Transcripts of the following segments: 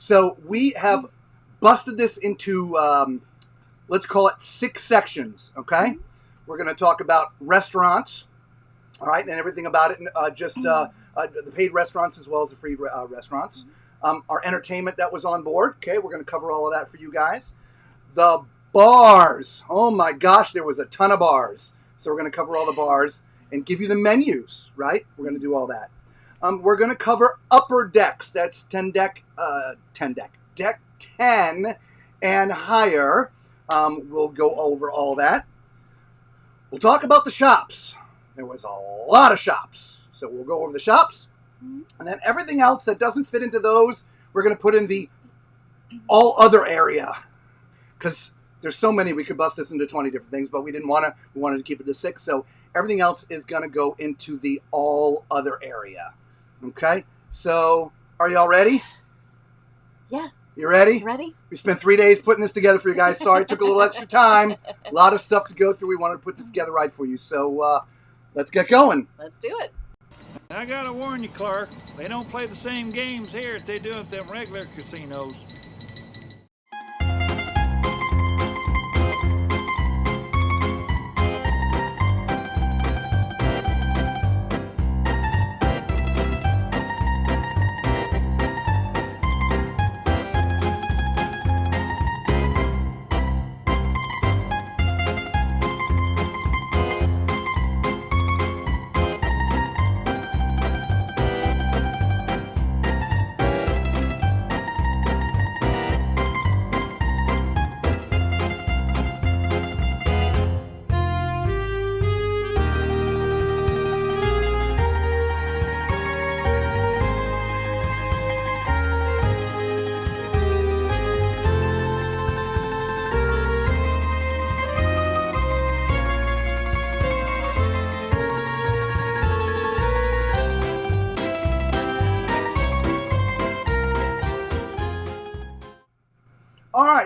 So we have busted this into, let's call it 6 sections, okay? We're going to talk about restaurants, all right, and everything about it, the paid restaurants as well as the free restaurants. Our entertainment that was on board, okay? We're going to cover all of that for you guys. The bars. Oh my gosh, there was a ton of bars. So we're going to cover all the bars and give you the menus, right? We're going to do all that. We're going to cover upper decks. That's deck 10 and higher. We'll go over all that. We'll talk about the shops. There was a lot of shops. So we'll go over the shops. And then everything else that doesn't fit into those, we're going to put in the all other area. Because there's so many, we could bust this into 20 different things, but we didn't want to. We wanted to keep it to 6. So everything else is going to go into the all other area. Okay? So are y'all ready? Yeah. You ready? Ready. We spent 3 days putting this together for you guys. Sorry, it took a little extra time. A lot of stuff to go through. We wanted to put this together right for you. So let's get going. Let's do it. I gotta warn you, Clark, they don't play the same games here as they do at them regular casinos.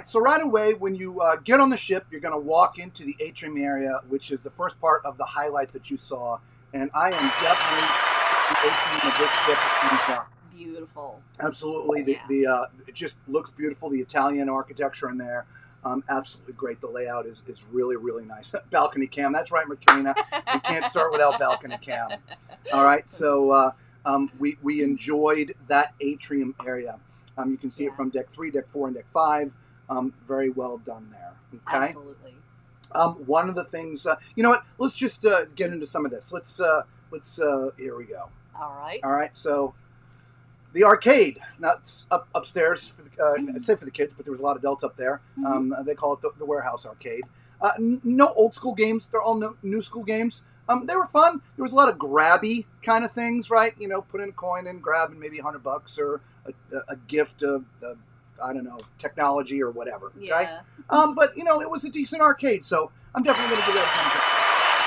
So right away, when you get on the ship, you're going to walk into the Atrium area, which is the first part of the highlight that you saw. And I am definitely the Atrium of this ship. Beautiful. Absolutely. Yeah. It just looks beautiful. The Italian architecture in there, absolutely great. The layout is really, really nice. Balcony cam. That's right, Marina. We can't start without balcony cam. All right. So we enjoyed that Atrium area. You can see it from deck 3, deck 4, and deck 5. Very well done there. Okay. Absolutely. One of the things, you know what? Let's just get into some of this. Let's here we go. All right. All right. So the arcade, that's upstairs. I'd say for the kids, but there was a lot of adults up there. They call it the warehouse arcade. No old school games. They're all new school games. They were fun. There was a lot of grabby kind of things, right? You know, put in a coin and grab and maybe $100 or a gift of I don't know, technology or whatever. Okay. Yeah. But you know, it was a decent arcade, so I'm definitely going to give it a thumbs up.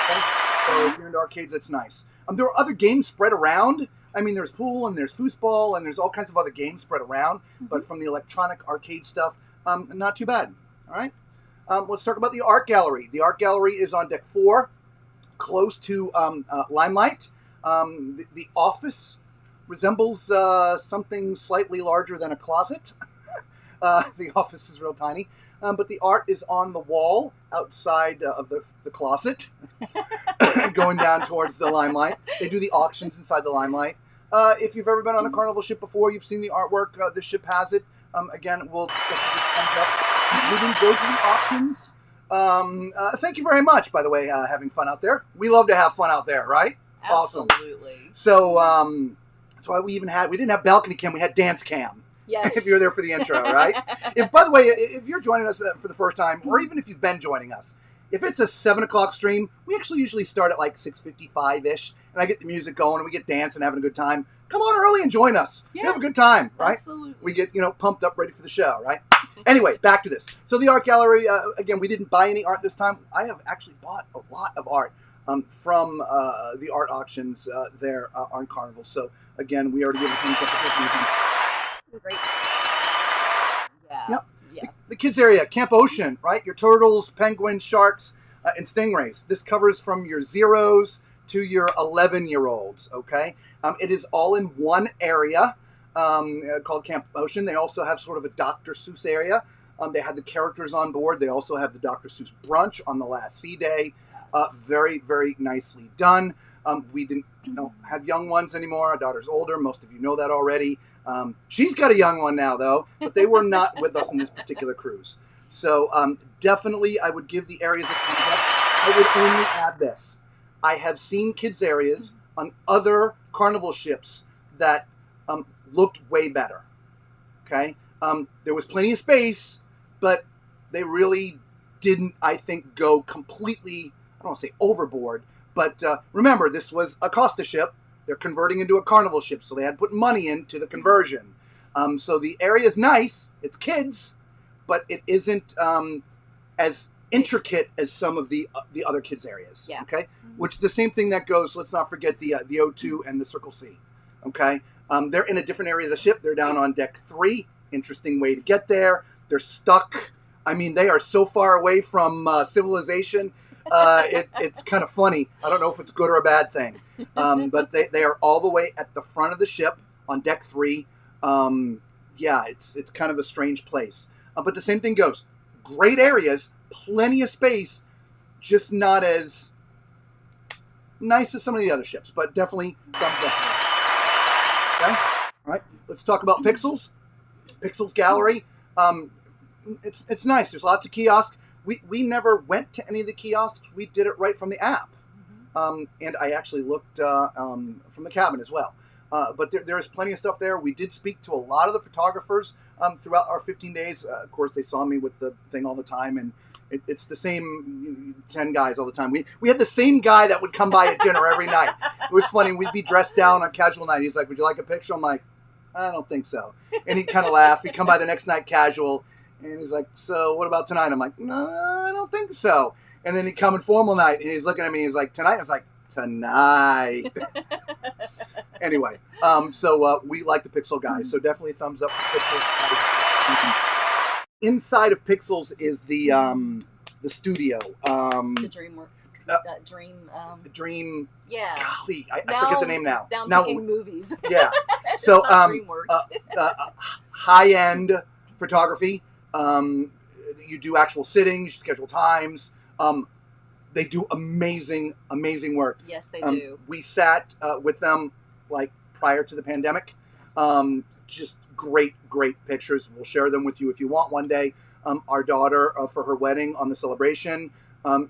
Okay? So if you're into arcades, that's nice. There were other games spread around. I mean, there's pool and there's foosball and there's all kinds of other games spread around. But from the electronic arcade stuff, not too bad. All right. Let's talk about the art gallery. The art gallery is on deck 4, close to Limelight. The office resembles something slightly larger than a closet. The office is real tiny. But the art is on the wall outside of the closet, going down towards the Limelight. They do the auctions inside the Limelight. If you've ever been on a Carnival ship before, you've seen the artwork. This ship has it. Again, we'll definitely thumbs up. We didn't go to the auctions. Thank you very much, by the way, having fun out there. We love to have fun out there, right? Absolutely. Awesome. So that's why we didn't have balcony cam, we had dance cam. Yes. If you were there for the intro, right? By the way, if you're joining us for the first time, or even if you've been joining us, if it's a 7 o'clock stream, we actually usually start at like 6:55-ish, and I get the music going, and we get dancing, having a good time. Come on early and join us. Yeah. We have a good time, right? Absolutely. We get, pumped up, ready for the show, right? Anyway, back to this. So the art gallery, again, we didn't buy any art this time. I have actually bought a lot of art from the art auctions there on Carnival. So, again, we already gave a thumbs up. Great. Yeah. Yep. Yeah. The kids area, Camp Ocean, right? Your turtles, penguins, sharks, and stingrays. This covers from your 0s to your 11-year-olds, okay? It is all in one area. called Camp Ocean. They also have sort of a Dr. Seuss area. They had the characters on board. They also have the Dr. Seuss brunch on the last sea day. Very, very nicely done. We didn't have young ones anymore. Our daughter's older. Most of you know that already. She's got a young one now, though, but they were not with us in this particular cruise. So definitely I would give the areas a thumbs up. I would only add this. I have seen kids' areas on other Carnival ships that looked way better. Okay? There was plenty of space, but they really didn't, I think, go completely, I don't want to say overboard, but remember, this was a Costa ship. They're converting into a Carnival ship, so they had to put money into the conversion. So the area's nice. It's kids, but it isn't as intricate as some of the other kids' areas. Yeah. Okay? Which the same thing that goes, let's not forget the O2 and the Circle C. Okay? They're in a different area of the ship. They're down on deck 3. Interesting way to get there. They're stuck. I mean, they are so far away from civilization. It's kind of funny. I don't know if it's a good or a bad thing. But they are all the way at the front of the ship on deck 3. Yeah, it's kind of a strange place. But the same thing goes. Great areas, plenty of space, just not as nice as some of the other ships, but definitely thumbs up. Okay? All right, let's talk about Pixels. Pixels Gallery. It's nice. There's lots of kiosks. We never went to any of the kiosks. We did it right from the app. And I actually looked from the cabin as well. But there is plenty of stuff there. We did speak to a lot of the photographers throughout our 15 days. Of course, they saw me with the thing all the time, and it's the same 10 guys all the time. We had the same guy that would come by at dinner every night. It was funny. We'd be dressed down on casual night. He's like, "Would you like a picture?" I'm like, "I don't think so." And he'd kind of laugh. He'd come by the next night casual, and he's like, "So what about tonight?" I'm like, "No, I don't think so." And then he'd come in formal night, and he's looking at me. He's like, "Tonight?" I was like, "Tonight." Anyway, so we like the Pixel guys, so definitely thumbs up for Pixels. Inside of Pixels is the studio. The DreamWorks. Dream. Yeah. Golly, I forget the name now. Now picking movies. Yeah. It's So not DreamWorks. high-end photography. You do actual sittings, you schedule times. They do amazing work. Yes, they do. We sat with them like prior to the pandemic. Just great pictures. We'll share them with you if you want one day. Our daughter, for her wedding on the celebration,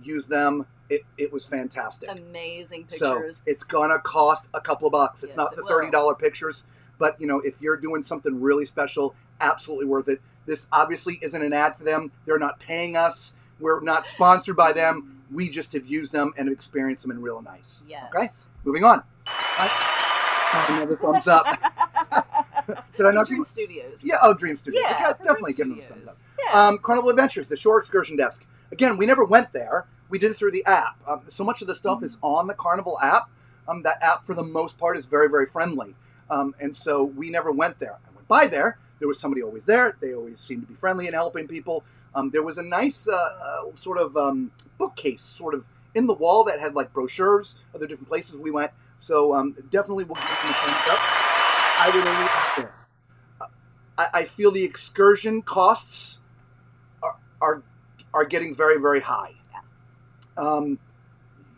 used them. It was fantastic. Amazing pictures. So it's gonna cost a couple of bucks. It's Yes, not the it will. $30 pictures, but if you're doing something really special, absolutely worth it. This obviously isn't an ad for them. They're not paying us. We're not sponsored by them. We just have used them and experienced them in real nice. Yes. Okay, moving on. Another thumbs up. Did I not Dream give? Studios. Yeah, Dream Studios. Yeah, Okay, for definitely give Dream them a thumbs up. Studios. Yeah. Carnival Adventures, the shore excursion desk. Again, we never went there. We did it through the app. So much of the stuff is on the Carnival app. That app, for the most part, is very, very friendly. And so we never went there. I went by there. There was somebody always there. They always seemed to be friendly and helping people. There was a nice sort of bookcase sort of in the wall that had like brochures of the different places we went. So definitely we'll give them a thumbs up. I would only add this. I feel the excursion costs are getting very, very high. Yeah.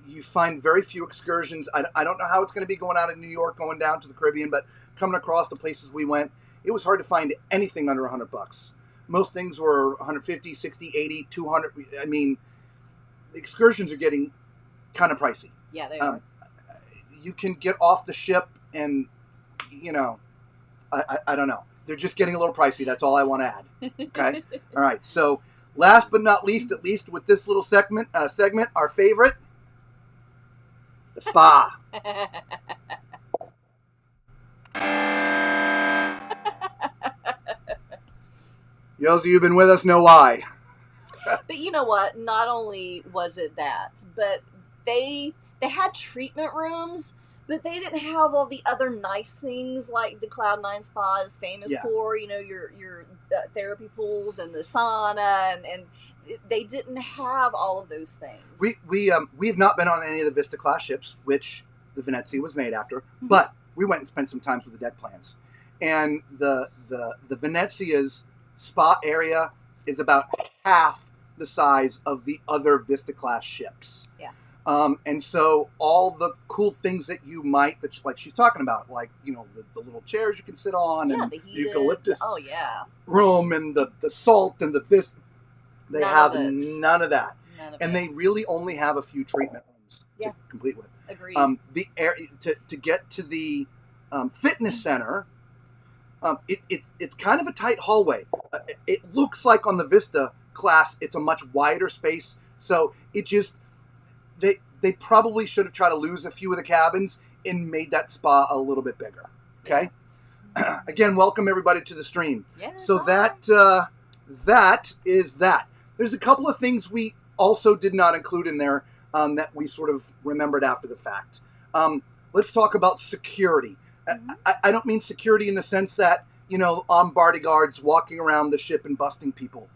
You find very few excursions. I don't know how it's going to be going out of New York, going down to the Caribbean, but coming across the places we went, it was hard to find anything under $100. Most things were 150, 60, 80, 200. I mean, the excursions are getting kind of pricey. Yeah, they are. You can get off the ship and, I don't know. They're just getting a little pricey. That's all I want to add. Okay? All right. So last but not least, at least with this little segment, our favorite, the spa. Those of you who've been with us know why. But you know what? Not only was it that, but they had treatment rooms, but they didn't have all the other nice things like the Cloud9 Spa is famous for. Your therapy pools and the sauna, and they didn't have all of those things. We have not been on any of the Vista class ships, which the Venezia was made after, but we went and spent some time with the deck plans. and the Venezia's spa area is about half the size of the other Vista class ships. Yeah. And so all the cool things that you might, like she's talking about, like, you know, the little chairs you can sit on, and the the heated, eucalyptus room, and the salt, and they have none of that. And they really only have a few treatment rooms to complete with. Agreed. The air to get to the fitness center, it's kind of a tight hallway. It looks like on the Vista class it's a much wider space, so it just they probably should have tried to lose a few of the cabins and made that spa a little bit bigger. Okay. Again, welcome everybody to the stream. So that is that. There's a couple of things we also did not include in there that we sort of remembered after the fact. Let's talk about security. I don't mean security in the sense that, you know, armed bodyguards walking around the ship and busting people.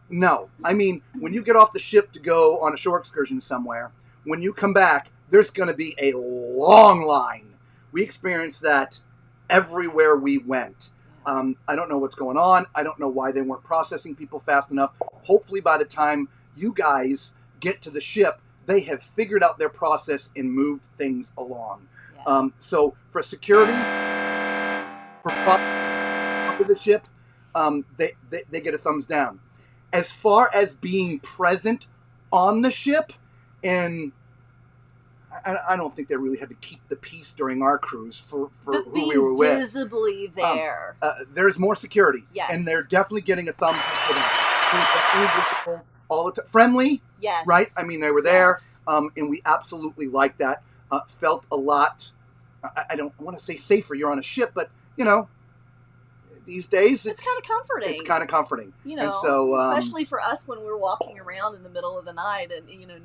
No. I mean, when you get off the ship to go on a shore excursion somewhere, when you come back, there's going to be a long line. We experienced that everywhere we went. I don't know what's going on. I don't know why they weren't processing people fast enough. Hopefully by the time you guys get to the ship, they have figured out their process and moved things along. Yeah. So for security, for the ship, they get a thumbs down. As far as being present on the ship, and I don't think they really had to keep the peace during our cruise for who we were with. Visibly there. There's more security. Yes. And they're definitely getting a thumbs up for that. All the time. Friendly. Yes. Right? I mean, they were there. Yes. And we absolutely liked that. Felt a lot, I don't want to say safer. You're on a ship, but, you know, these days it's kind of comforting. It's kind of comforting. You know, and so, especially for us when we're walking around in the middle of the night and, you know,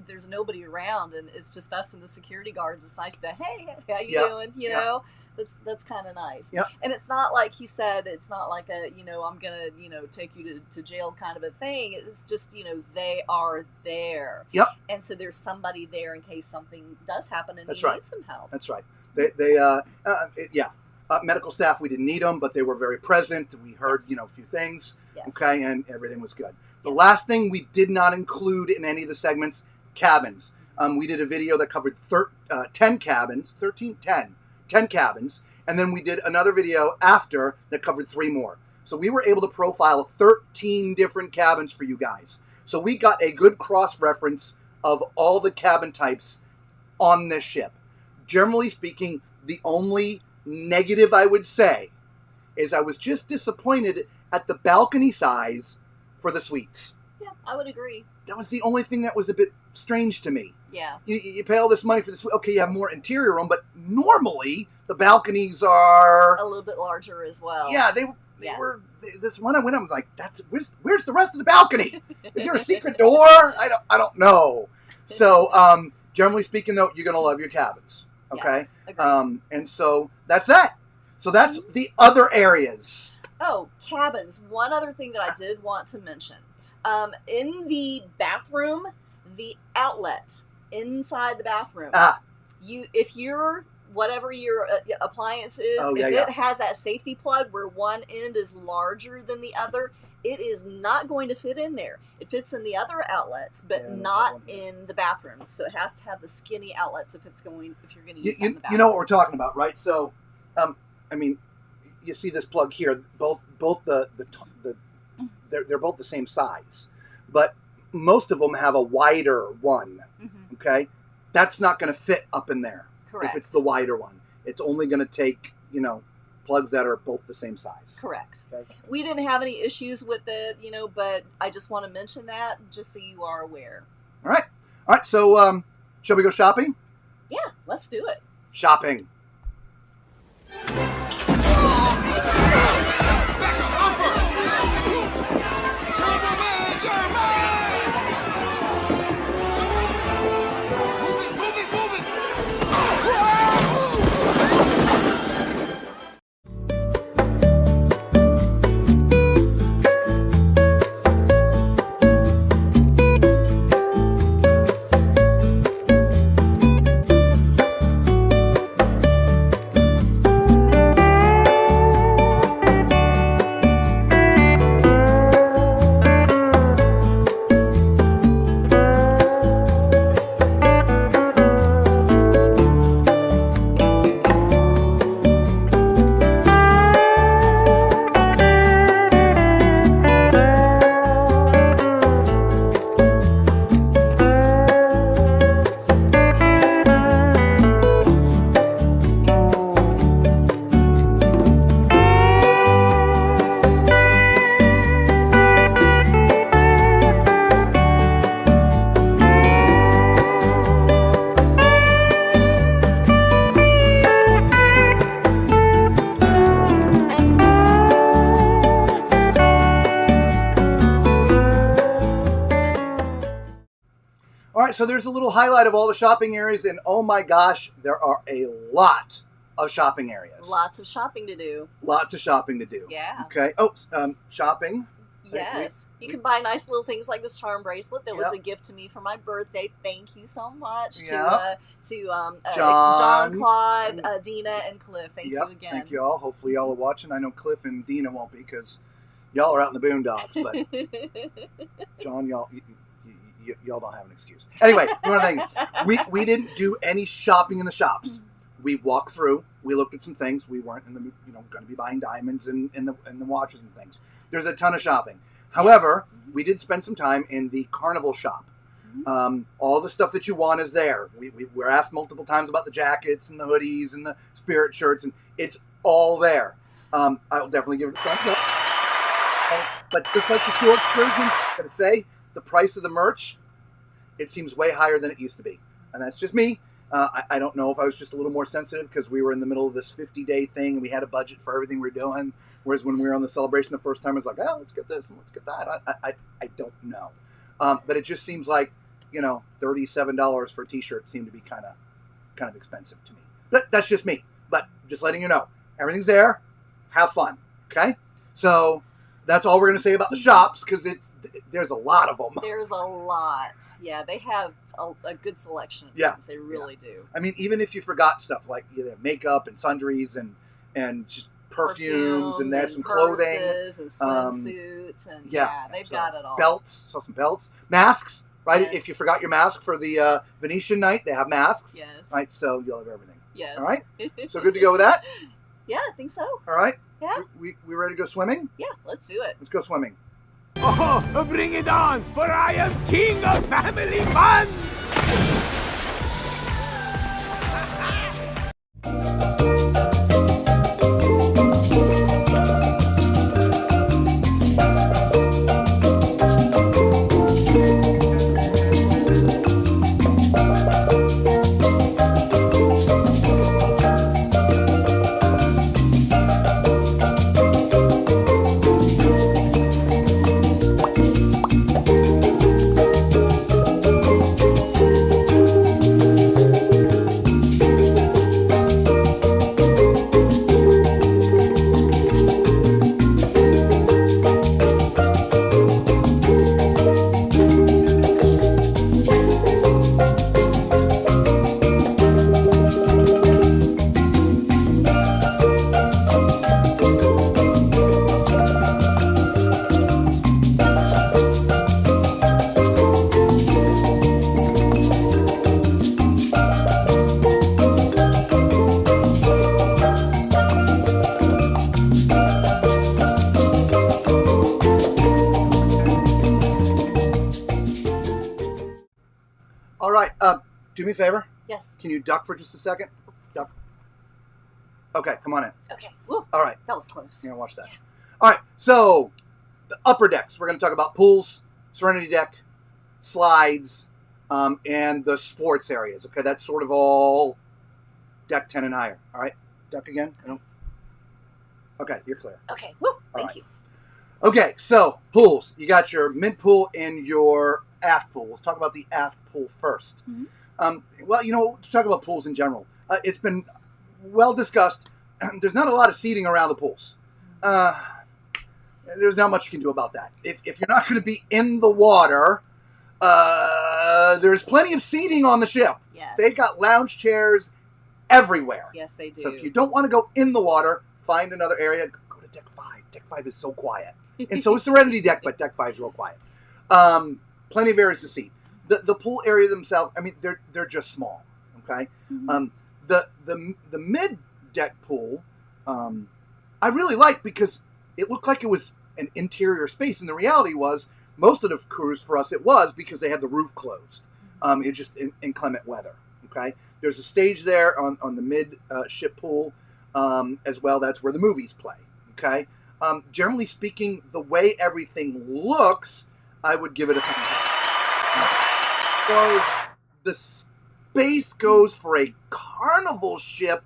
there's nobody around and it's just us and the security guards. It's nice to, hey, how you doing? You know, that's kind of nice. Yep. And it's not like he said, it's not like a, you know, I'm going to, you know, take you to jail kind of a thing. It's just, you know, they are there. Yep. And so there's somebody there in case something does happen and That's you right. need some help. That's right. Medical staff, we didn't need them, but they were very present. We heard, you know, a few things. Yes. Okay, and everything was good. The last thing we did not include in any of the segments, cabins. We did a video that covered 10 cabins, 10 cabins, and then we did another video after that covered 3 more. So we were able to profile 13 different cabins for you guys. So we got a good cross-reference of all the cabin types on this ship. Generally speaking, the only negative I would say is I was just disappointed at the balcony size for the suites. Yeah, I would agree. That was the only thing that was a bit strange to me. Yeah. You pay all this money for the suite. Okay, you have more interior room, but normally the balconies are a little bit larger as well. Yeah, they were. This one I went, I'm like, where's the rest of the balcony? Is there a secret door? I don't know. So, generally speaking, though, you're gonna love your cabins. Okay. Yes, agreed. And so that's that. So that's the other areas. Oh, cabins. One other thing that I did want to mention. In the bathroom, the outlet inside the bathroom. If you're whatever your appliance is, it has that safety plug where one end is larger than the other, it is not going to fit in there. It fits in the other outlets, but not in the bathroom. So it has to have the skinny outlets if you're going to use that in the bathroom. You know what we're talking about, right? So, I mean, you see this plug here. Both they're both the same size, but most of them have a wider one. Mm-hmm. Okay, that's not going to fit up in there. Correct. If it's the wider one, it's only going to take, you know, plugs that are both the same size. Correct. Okay. We didn't have any issues with it, you know, but I just want to mention that just so you are aware. All right. So, shall we go shopping? Yeah, let's do it. Shopping. right, so there's a little highlight of all the shopping areas, and oh my gosh, there are a lot of shopping areas. Lots of shopping to do. Lots of shopping to do. Yeah. Okay. Oh, shopping. Yes. You can buy nice little things like this charm bracelet that was Yep. a gift to me for my birthday. Thank you so much Yep. to John, Claude, Dina, and Cliff. Thank you Yep. again. Thank you all. Hopefully y'all are watching. I know Cliff and Dina won't be because y'all are out in the boondocks, but John, y'all don't have an excuse. Anyway, one thing, we didn't do any shopping in the shops. We walked through. We looked at some things. We weren't in the going to be buying diamonds and the watches and things. There's a ton of shopping. However, we did spend some time in the Carnival Shop. All the stuff that you want is there. We were asked multiple times about the jackets and the hoodies and the spirit shirts, and it's all there. I'll definitely give it a thumbs up. But just like the tour excursions, I gotta say, the price of the merch, it seems way higher than it used to be. And that's just me. I don't know if I was just a little more sensitive because we were in the middle of this 50-day thing and we had a budget for everything we were doing. Whereas when we were on the celebration the first time, it was like, oh, let's get this and let's get that. I don't know. But it just seems like, $37 for a t-shirt seemed to be kind of expensive to me. But that's just me. But just letting you know, everything's there. Have fun. Okay? So that's all we're going to say about the shops because there's a lot of them. There's a lot. Yeah, they have a good selection of things. They really do. I mean, even if you forgot stuff like makeup and sundries and just perfumes and there's some clothing. And swimsuits and they've got it all. Belts. Saw some belts. Masks, right? Yes. If you forgot your mask for the Venetian night, they have masks. Yes. Right? So you'll have everything. Yes. All right? So good to go with that? Yeah, I think so. All right? Yeah. We ready to go swimming? Yeah, let's do it. Let's go swimming. Oh, bring it on, for I am king of family fun! All right. Do me a favor. Yes. Can you duck for just a second? Duck. Okay, come on in. Okay. Woo. All right. That was close. Yeah, watch that. All right. So, the upper decks. We're going to talk about pools, Serenity Deck, slides, and the sports areas. Okay, that's sort of all deck 10 and higher. All right. Duck again. No. Okay, you're clear. Okay. Woo. Thank right. you. Okay, so pools. You got your mid pool and your aft pool. Let's talk about the aft pool first. Well, we'll talk about pools in general. It's been well discussed. There's not a lot of seating around the pools. There's not much you can do about that. If you're not going to be in the water, there's plenty of seating on the ship. Yes. They've got lounge chairs everywhere. Yes, they do. So if you don't want to go in the water, find another area. Go to deck 5. Deck 5 is so quiet. And so is Serenity Deck, but deck 5 is real quiet. Plenty of areas to see. The pool area themselves, I mean, they're just small. Okay. Mm-hmm. The mid deck pool, I really liked because it looked like it was an interior space, and the reality was most of the cruise for us it was because they had the roof closed. It just inclement weather. Okay. There's a stage there on the mid ship pool as well. That's where the movies play. Okay. Generally speaking, the way everything looks, I would give it a thumbs up. As far as the space goes for a Carnival ship,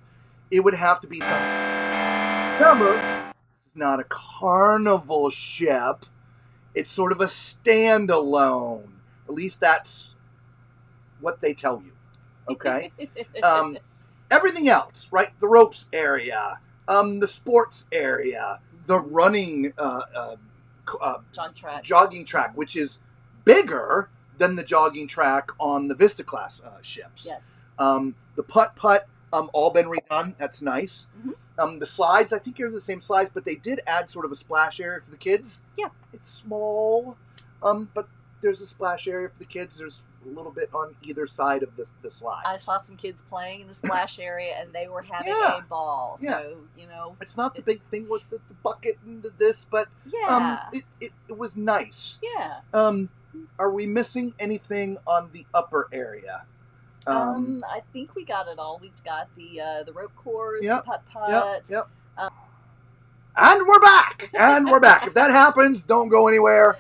it would have to be thumbs up. Remember, this is not a Carnival ship. It's sort of a standalone. At least that's what they tell you. Okay? Everything else, right? The ropes area, the sports area, the running jogging track, which is bigger than the jogging track on the Vista class ships. Yes. The putt-putt, all been redone. That's nice. Mm-hmm. The slides, I think they're the same slides, but they did add sort of a splash area for the kids. Yeah. It's small, but there's a splash area for the kids. There's a little bit on either side of the slides. I saw some kids playing in the splash area, and they were having a ball. So, It's not the big thing with the bucket and this, but it was nice. Yeah. Are we missing anything on the upper area? I think we got it all. We've got the rope course, the putt-putt. Yep. And we're back! If that happens, don't go anywhere.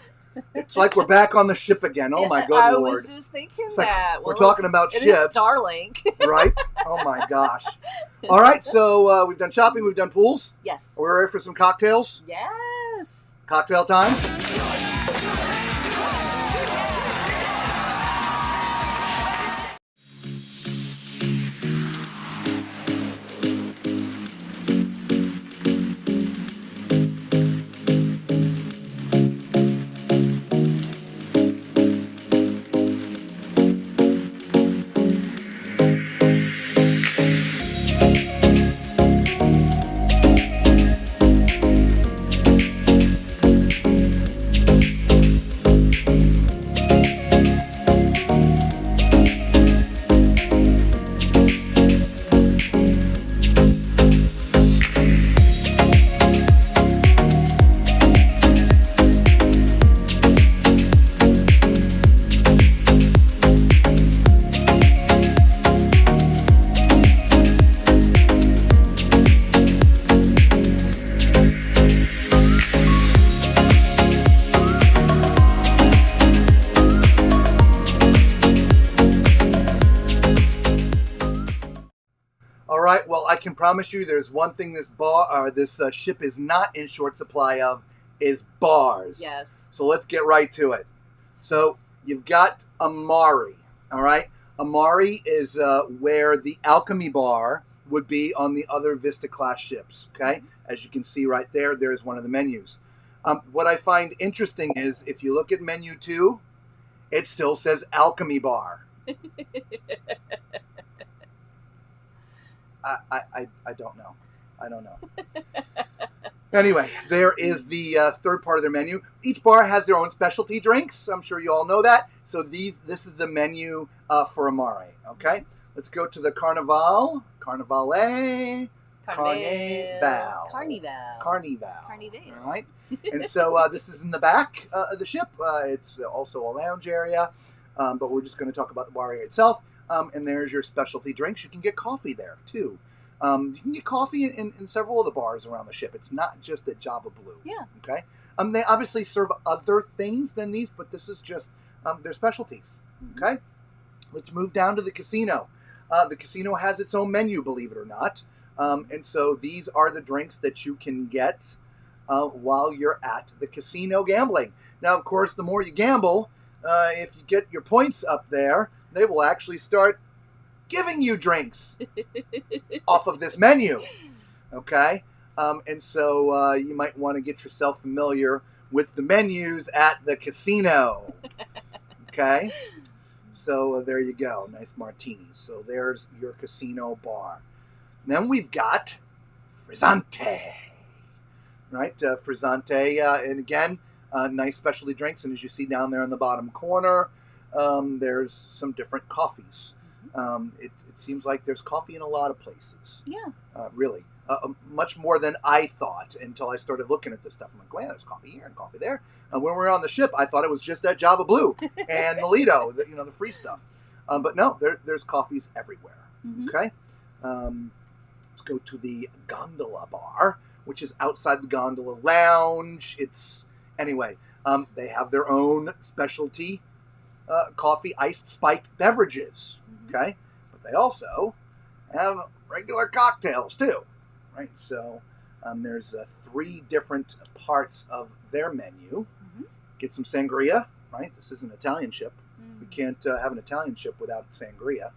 It's like we're back on the ship again. Oh my good I Lord. was just thinking It's like that. we're talking about it ships. Is Starlink. Right? Oh my gosh. All right, so we've done shopping, we've done pools. Yes. We're ready for some cocktails. Yes. Cocktail time. Well, I can promise you there's one thing this ship is not in short supply of is bars. Yes. So let's get right to it. So you've got Amari, all right? Amari is where the Alchemy bar would be on the other Vista class ships, okay? As you can see right there, there's one of the menus. What I find interesting is if you look at menu 2, it still says Alchemy bar. I don't know. I don't know. Anyway, there is the third part of their menu. Each bar has their own specialty drinks. I'm sure you all know that. So this is the menu for Amari. Okay, let's go to the Carnival. Carnival. All right. And so this is in the back of the ship. It's also a lounge area, but we're just going to talk about the bar area itself. And there's your specialty drinks. You can get coffee there, too. You can get coffee in several of the bars around the ship. It's not just at Java Blue. Yeah. Okay? They obviously serve other things than these, but this is just their specialties. Okay? Let's move down to the casino. The casino has its own menu, believe it or not. And so these are the drinks that you can get while you're at the casino gambling. Now, of course, the more you gamble, if you get your points up there, they will actually start giving you drinks off of this menu. Okay? And so you might want to get yourself familiar with the menus at the casino. Okay? So there you go. Nice martinis. So there's your casino bar. Then we've got Frizzante. Right? Frizzante. And again, nice specialty drinks. And as you see down there in the bottom corner, there's some different coffees. It seems like there's coffee in a lot of places. Yeah. Really. Much more than I thought until I started looking at this stuff. I'm like, well, there's coffee here and coffee there. When we were on the ship, I thought it was just at Java Blue and the Lido, the free stuff. But no, there's coffees everywhere. Mm-hmm. Okay? Let's go to the gondola bar, which is outside the gondola lounge. They have their own specialty coffee iced spiked beverages. Mm-hmm. Okay? But they also have regular cocktails too. Right, so there's 3 different parts of their menu. Mm-hmm. Get some sangria, right? This is an Italian ship. We can't have an Italian ship without sangria.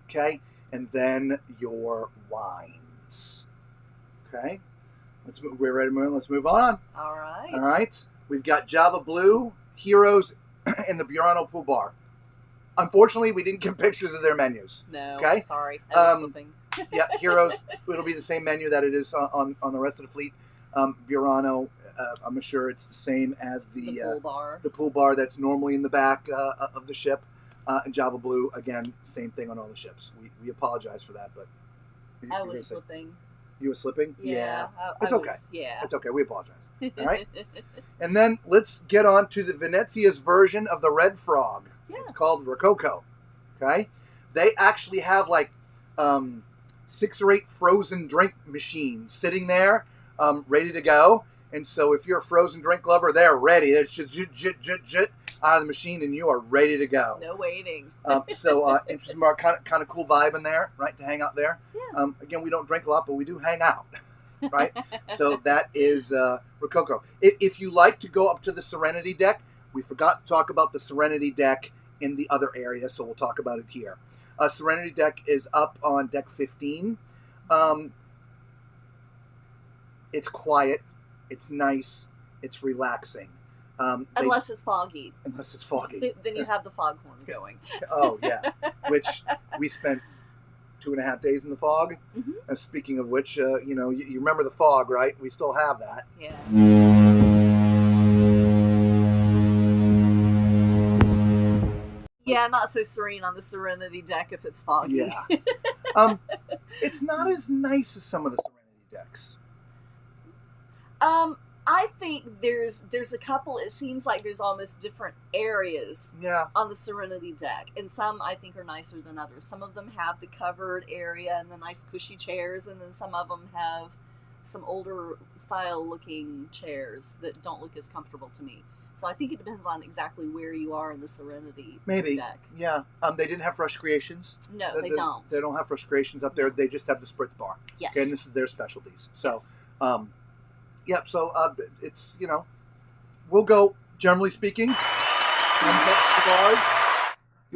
Okay, and then your wines. Okay, we're ready to move. Let's move on. All right. All right, we've got Java Blue, Heroes, and the Burano Pool Bar. Unfortunately, we didn't get pictures of their menus. No. Okay? Sorry. I was slipping. Yeah, Heroes, it'll be the same menu that it is on the rest of the fleet. Burano, I'm sure it's the same as The pool bar. The pool bar that's normally in the back of the ship. And Java Blue, again, same thing on all the ships. We apologize for that, but... I was slipping. You were slipping? Yeah. It's okay. Yeah. It's okay. We apologize. All right? And then let's get on to the Venezia's version of the Red Frog. Yeah. It's called Rococo. Okay? They actually have like 6 or 8 frozen drink machines sitting there, ready to go. And so if you're a frozen drink lover, they're ready. They're just jit out of the machine, and you are ready to go. No waiting. Interesting, kind of cool vibe in there, right? To hang out there. Yeah. Again, we don't drink a lot, but we do hang out, right? So that is Rococo. If you like to go up to the Serenity deck, we forgot to talk about the Serenity deck in the other area, so we'll talk about it here. Serenity deck is up on deck 15. It's quiet. It's nice. It's relaxing. Unless it's foggy. Unless it's foggy. Then you have the foghorn going. Oh, yeah. Which we spent 2.5 days in the fog. Mm-hmm. Speaking of which, you remember the fog, right? We still have that. Yeah. Yeah, not so serene on the Serenity deck if it's foggy. Yeah. It's not as nice as some of the Serenity decks. I think there's a couple, it seems like there's almost different areas on the Serenity deck. And some I think are nicer than others. Some of them have the covered area and the nice cushy chairs, and then some of them have some older style looking chairs that don't look as comfortable to me. So I think it depends on exactly where you are in the Serenity deck. Yeah. They didn't have Fresh Creations. No, they don't. They don't have Fresh Creations up there. They just have the Spritz Bar. Yes. Okay, and this is their specialties. So, yes. Yeah, so it's, we'll go, generally speaking, the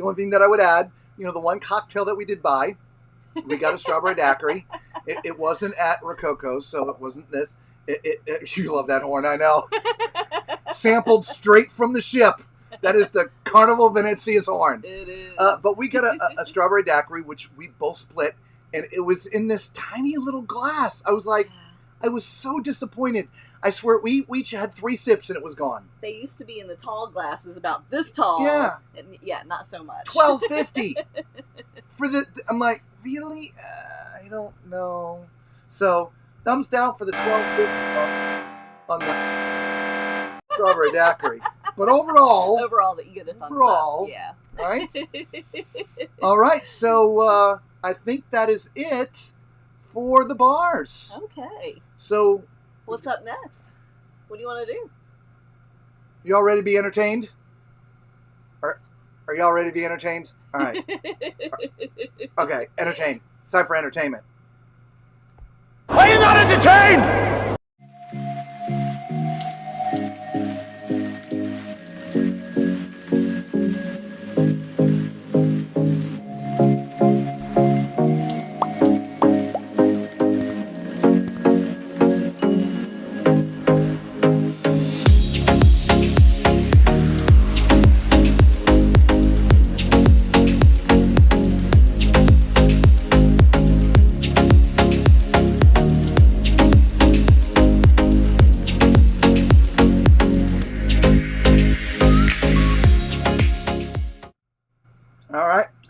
only thing that I would add, the one cocktail that we did buy, we got a strawberry daiquiri. It wasn't at Rococo's, so it wasn't this. You love that horn, I know. Sampled straight from the ship. That is the Carnival Venezia's horn. It is. But we got a strawberry daiquiri, which we both split, and it was in this tiny little glass. I was like... I was so disappointed. I swear, we each had 3 sips and it was gone. They used to be in the tall glasses, about this tall. Yeah. And yeah, not so much. $12.50 for the. I'm like, really? I don't know. So thumbs down for the $12.50 on the strawberry daiquiri. But overall, that you get a thumbs up. Yeah. Right. All right. So I think that is it for the bars. Okay. So, what's up next? What do you want to do? You all ready to be entertained? Are y'all ready to be entertained? All right. Okay, entertain. It's time for entertainment. Are you not entertained?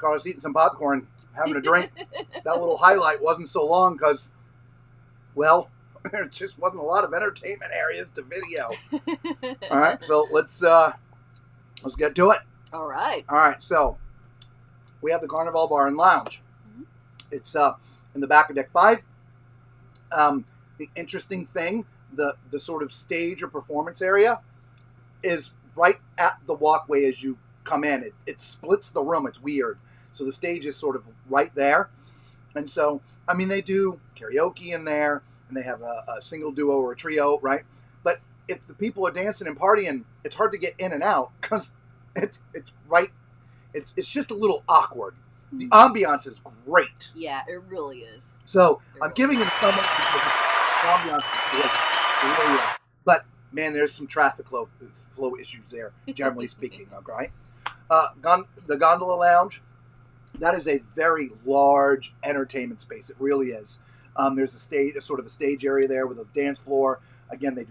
I was eating some popcorn, having a drink. That little highlight wasn't so long because, well, there just wasn't a lot of entertainment areas to video. All right, so let's get to it. All right. All right, so we have the Carnival Bar and Lounge. Mm-hmm. It's in the back of Deck 5. The interesting thing, the sort of stage or performance area is right at the walkway as you come in. It splits the room. It's weird. So the stage is sort of right there. And so, I mean, they do karaoke in there, and they have a single duo or a trio, right? But if the people are dancing and partying, it's hard to get in and out because It's right. It's just a little awkward. The ambiance is great. Yeah, it really is. So It I'm really giving him some because the ambiance is great. It really is. But man, there's some traffic flow issues there, generally speaking. Okay. The gondola lounge. That is a very large entertainment space. It really is. There's a sort of a stage area there with a dance floor. Again, they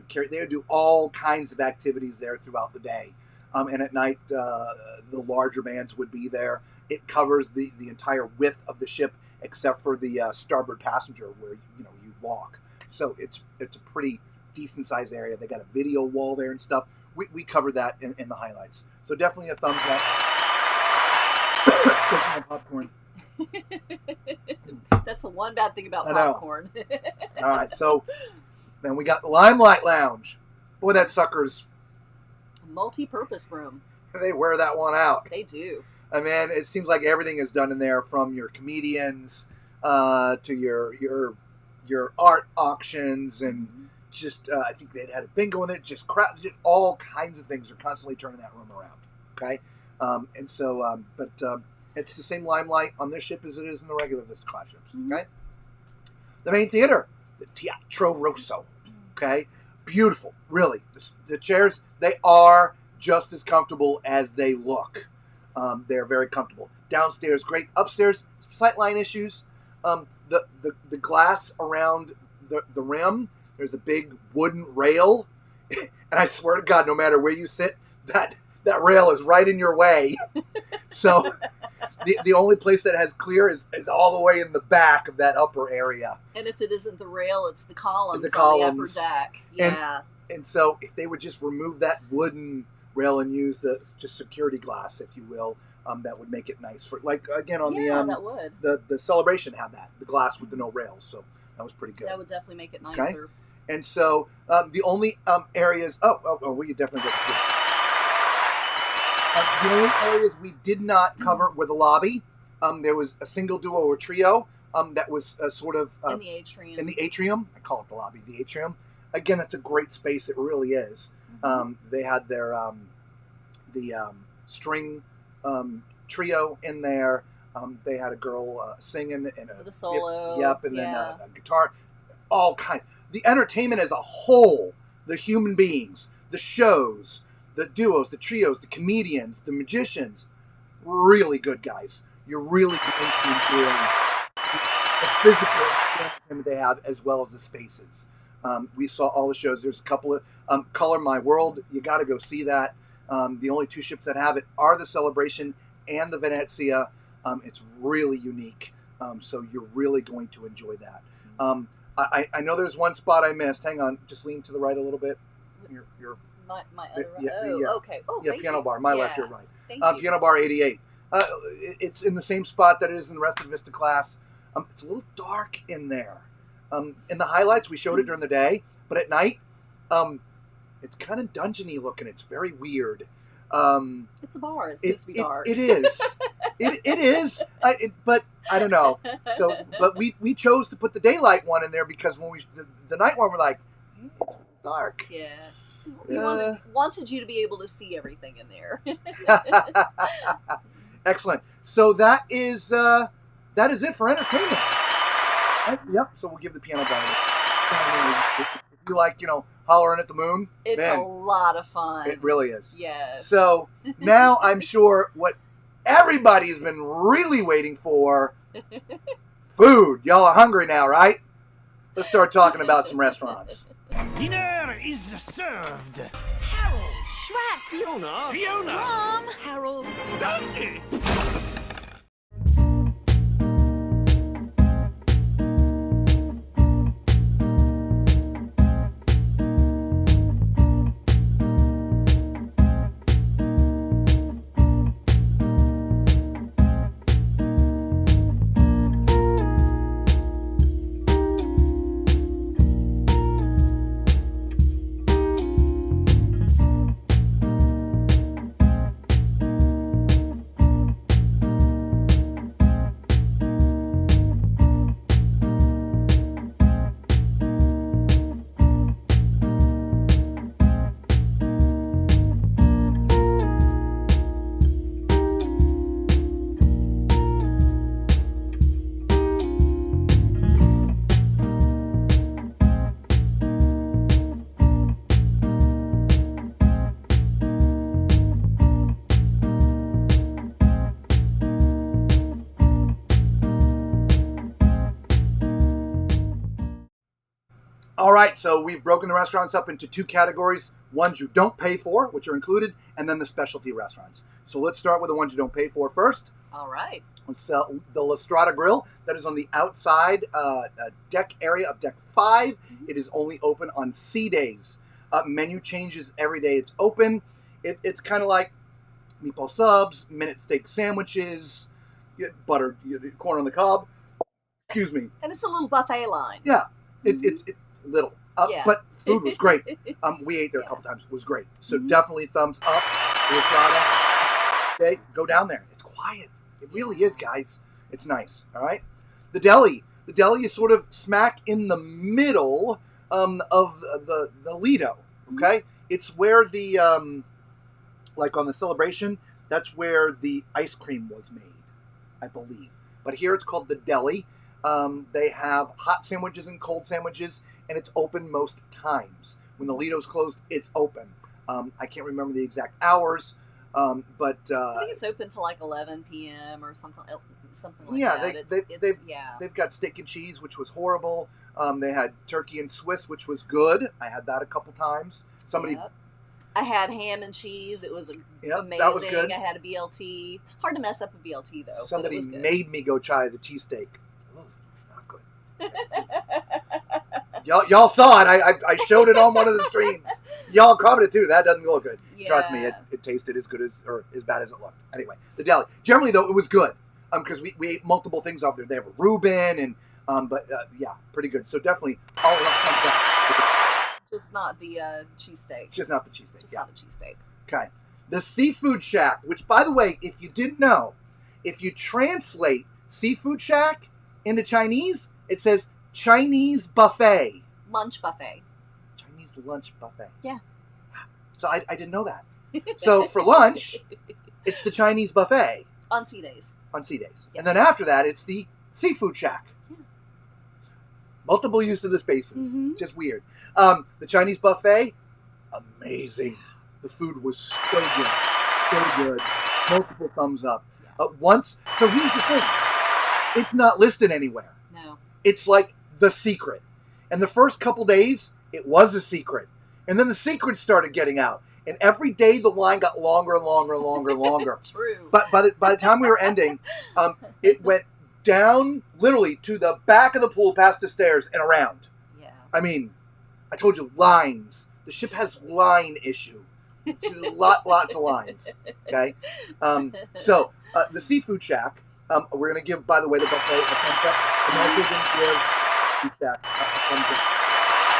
do all kinds of activities there throughout the day. And at night, the larger bands would be there. It covers the entire width of the ship, except for the starboard passenger, where you walk. So it's a pretty decent sized area. They got a video wall there and stuff. We covered that in the highlights. So definitely a thumbs up. Choking on popcorn. That's the one bad thing about popcorn. All right, so then we got the Limelight Lounge. Boy, that sucker's multi-purpose room. They wear that one out. They do. I mean, it seems like everything is done in there, from your comedians to your art auctions, and just I think they'd had a bingo in it. Just all kinds of things are constantly turning that room around. Okay, but it's the same Limelight on this ship as it is in the regular Vista class ships. Okay, the main theater, the Teatro Rosso. Okay, beautiful, really. The chairs, they are just as comfortable as they look. They're very comfortable. Downstairs, great. Upstairs, sightline issues. The glass around the rim, there's a big wooden rail, and I swear to God, no matter where you sit, that rail is right in your way. So the only place that has clear is all the way in the back of that upper area. And if it isn't the rail, it's the columns, on the upper deck. Yeah. And so if they would just remove that wooden rail and use the just security glass, if you will, that would make it nice for, like, again, on that would. the Celebration had that, the glass with the no rails, so that was pretty good. That would definitely make it nicer. Okay? And so the only areas we could definitely get to the only areas we did not cover were the lobby. There was a single, duo, or trio that was sort of in the atrium. In the atrium, I call it the lobby, the atrium. Again, that's a great space. It really is. They had their string trio in there. They had a girl singing and the solo. Yep, and then a guitar. All kinds. The entertainment as a whole, the human beings, the shows, the duos, the trios, the comedians, the magicians, really good, guys. You're really going to enjoy the physical entertainment they have, as well as the spaces. We saw all the shows. There's a couple of Color My World. You got to go see that. The only two ships that have it are the Celebration and the Venezia. It's really unique. So you're really going to enjoy that. I know there's one spot I missed. Hang on. Just lean to the right a little bit. Your my other right. Okay. Oh, yeah, piano bar. My left, your right. Thank you. Piano bar 88. It's in the same spot that it is in the rest of Vista class. It's a little dark in there. In the highlights, we showed it during the day, but at night, it's kind of dungeony looking. It's very weird. It's a bar. It's supposed to be dark. It is. It is. But I don't know. So, but we chose to put the daylight one in there because when the night one, we're like, it's dark. Yeah. We wanted you to be able to see everything in there. Excellent. So that is it for entertainment. Right? Yep. So we'll give the piano bar. If you like, hollering at the moon, it's a lot of fun. It really is. Yes. So now I'm sure what everybody's been really waiting for, food. Y'all are hungry now, right? Let's start talking about some restaurants. Dinner is served. Harold, Shrek, Fiona, Mom, Harold, Donkey. All right, so we've broken the restaurants up into 2 categories. Ones you don't pay for, which are included, and then the specialty restaurants. So let's start with the ones you don't pay for first. All right. It's the Lestrada Grill that is on the outside deck area of Deck 5. It is only open on sea days. Menu changes every day it's open. It's kind of like meatball subs, minute steak sandwiches, buttered corn on the cob. Excuse me. And it's a little buffet line. Yeah, it's little. Yeah. But food was great. We ate there a couple times. It was great. So definitely thumbs up. Okay, go down there. It's quiet. It really is, guys. It's nice. All right. The deli. The deli is sort of smack in the middle of the Lido. Okay. It's where the like on the Celebration. That's where the ice cream was made, I believe. But here it's called the deli. They have hot sandwiches and cold sandwiches, and it's open most times. When the Lido's closed, it's open. I can't remember the exact hours, but I think it's open till like 11 p.m. or something like that. They've got steak and cheese, which was horrible. They had turkey and Swiss, which was good. I had that a couple times. I had ham and cheese. It was amazing. That was good. I had a BLT. Hard to mess up a BLT though. Somebody but it was good. made me go try the cheesesteak. Oh, not good. Y'all saw it. I showed it on one of the streams. Y'all commented too. That doesn't look good. Yeah. Trust me, it tasted as good as or as bad as it looked. Anyway, the deli. Generally though, it was good. Because we ate multiple things off there. They have a Reuben and yeah, pretty good. So definitely all of that. Just not the cheesesteak. Just not the cheesesteak. Just not the cheesesteak. Okay. The Seafood Shack, which by the way, if you didn't know, if you translate Seafood Shack into Chinese, it says Chinese buffet. Lunch buffet. Chinese lunch buffet. Yeah. So I didn't know that. So for lunch, it's the Chinese buffet. On sea days. On sea days. Yes. And then after that, it's the Seafood Shack. Yeah. Multiple use of the spaces. Just weird. The Chinese buffet, amazing. The food was so good. So good. Multiple thumbs up. So here's the thing. It's not listed anywhere. No. It's like the secret. And the first couple days, it was a secret. And then the secret started getting out. And every day the line got longer and longer and longer and longer. True. But by the time we were ending, it went down literally to the back of the pool, past the stairs, and around. Yeah. I mean, I told you, lines. The ship has line issue. Lots of lines. Okay? So, the Seafood Shack, we're going to give, by the way, the buffet a thumbs up. And also going to give Seafood Shack a thumbs up.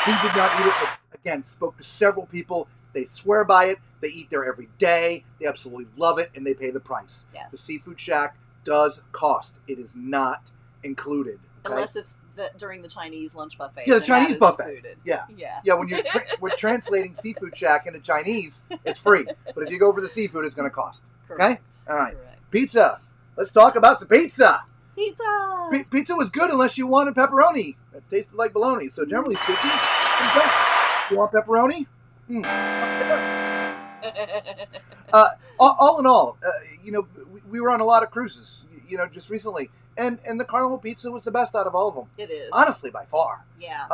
We did not eat it, but again, spoke to several people. They swear by it. They eat there every day. They absolutely love it, and they pay the price. Yes. The Seafood Shack does cost. It is not included. Okay? Unless it's during the Chinese lunch buffet. Yeah, the Chinese buffet. Included. Yeah. Yeah. When we're translating Seafood Shack into Chinese, it's free. But if you go for the seafood, it's going to cost. Correct. Okay? All right. Correct. Pizza. Let's talk about some pizza. Pizza. Pizza was good unless you wanted pepperoni. It tasted like bologna. So generally speaking, you want pepperoni? All in all, we were on a lot of cruises, just recently, and the Carnival pizza was the best out of all of them. It is, honestly, by far. Yeah.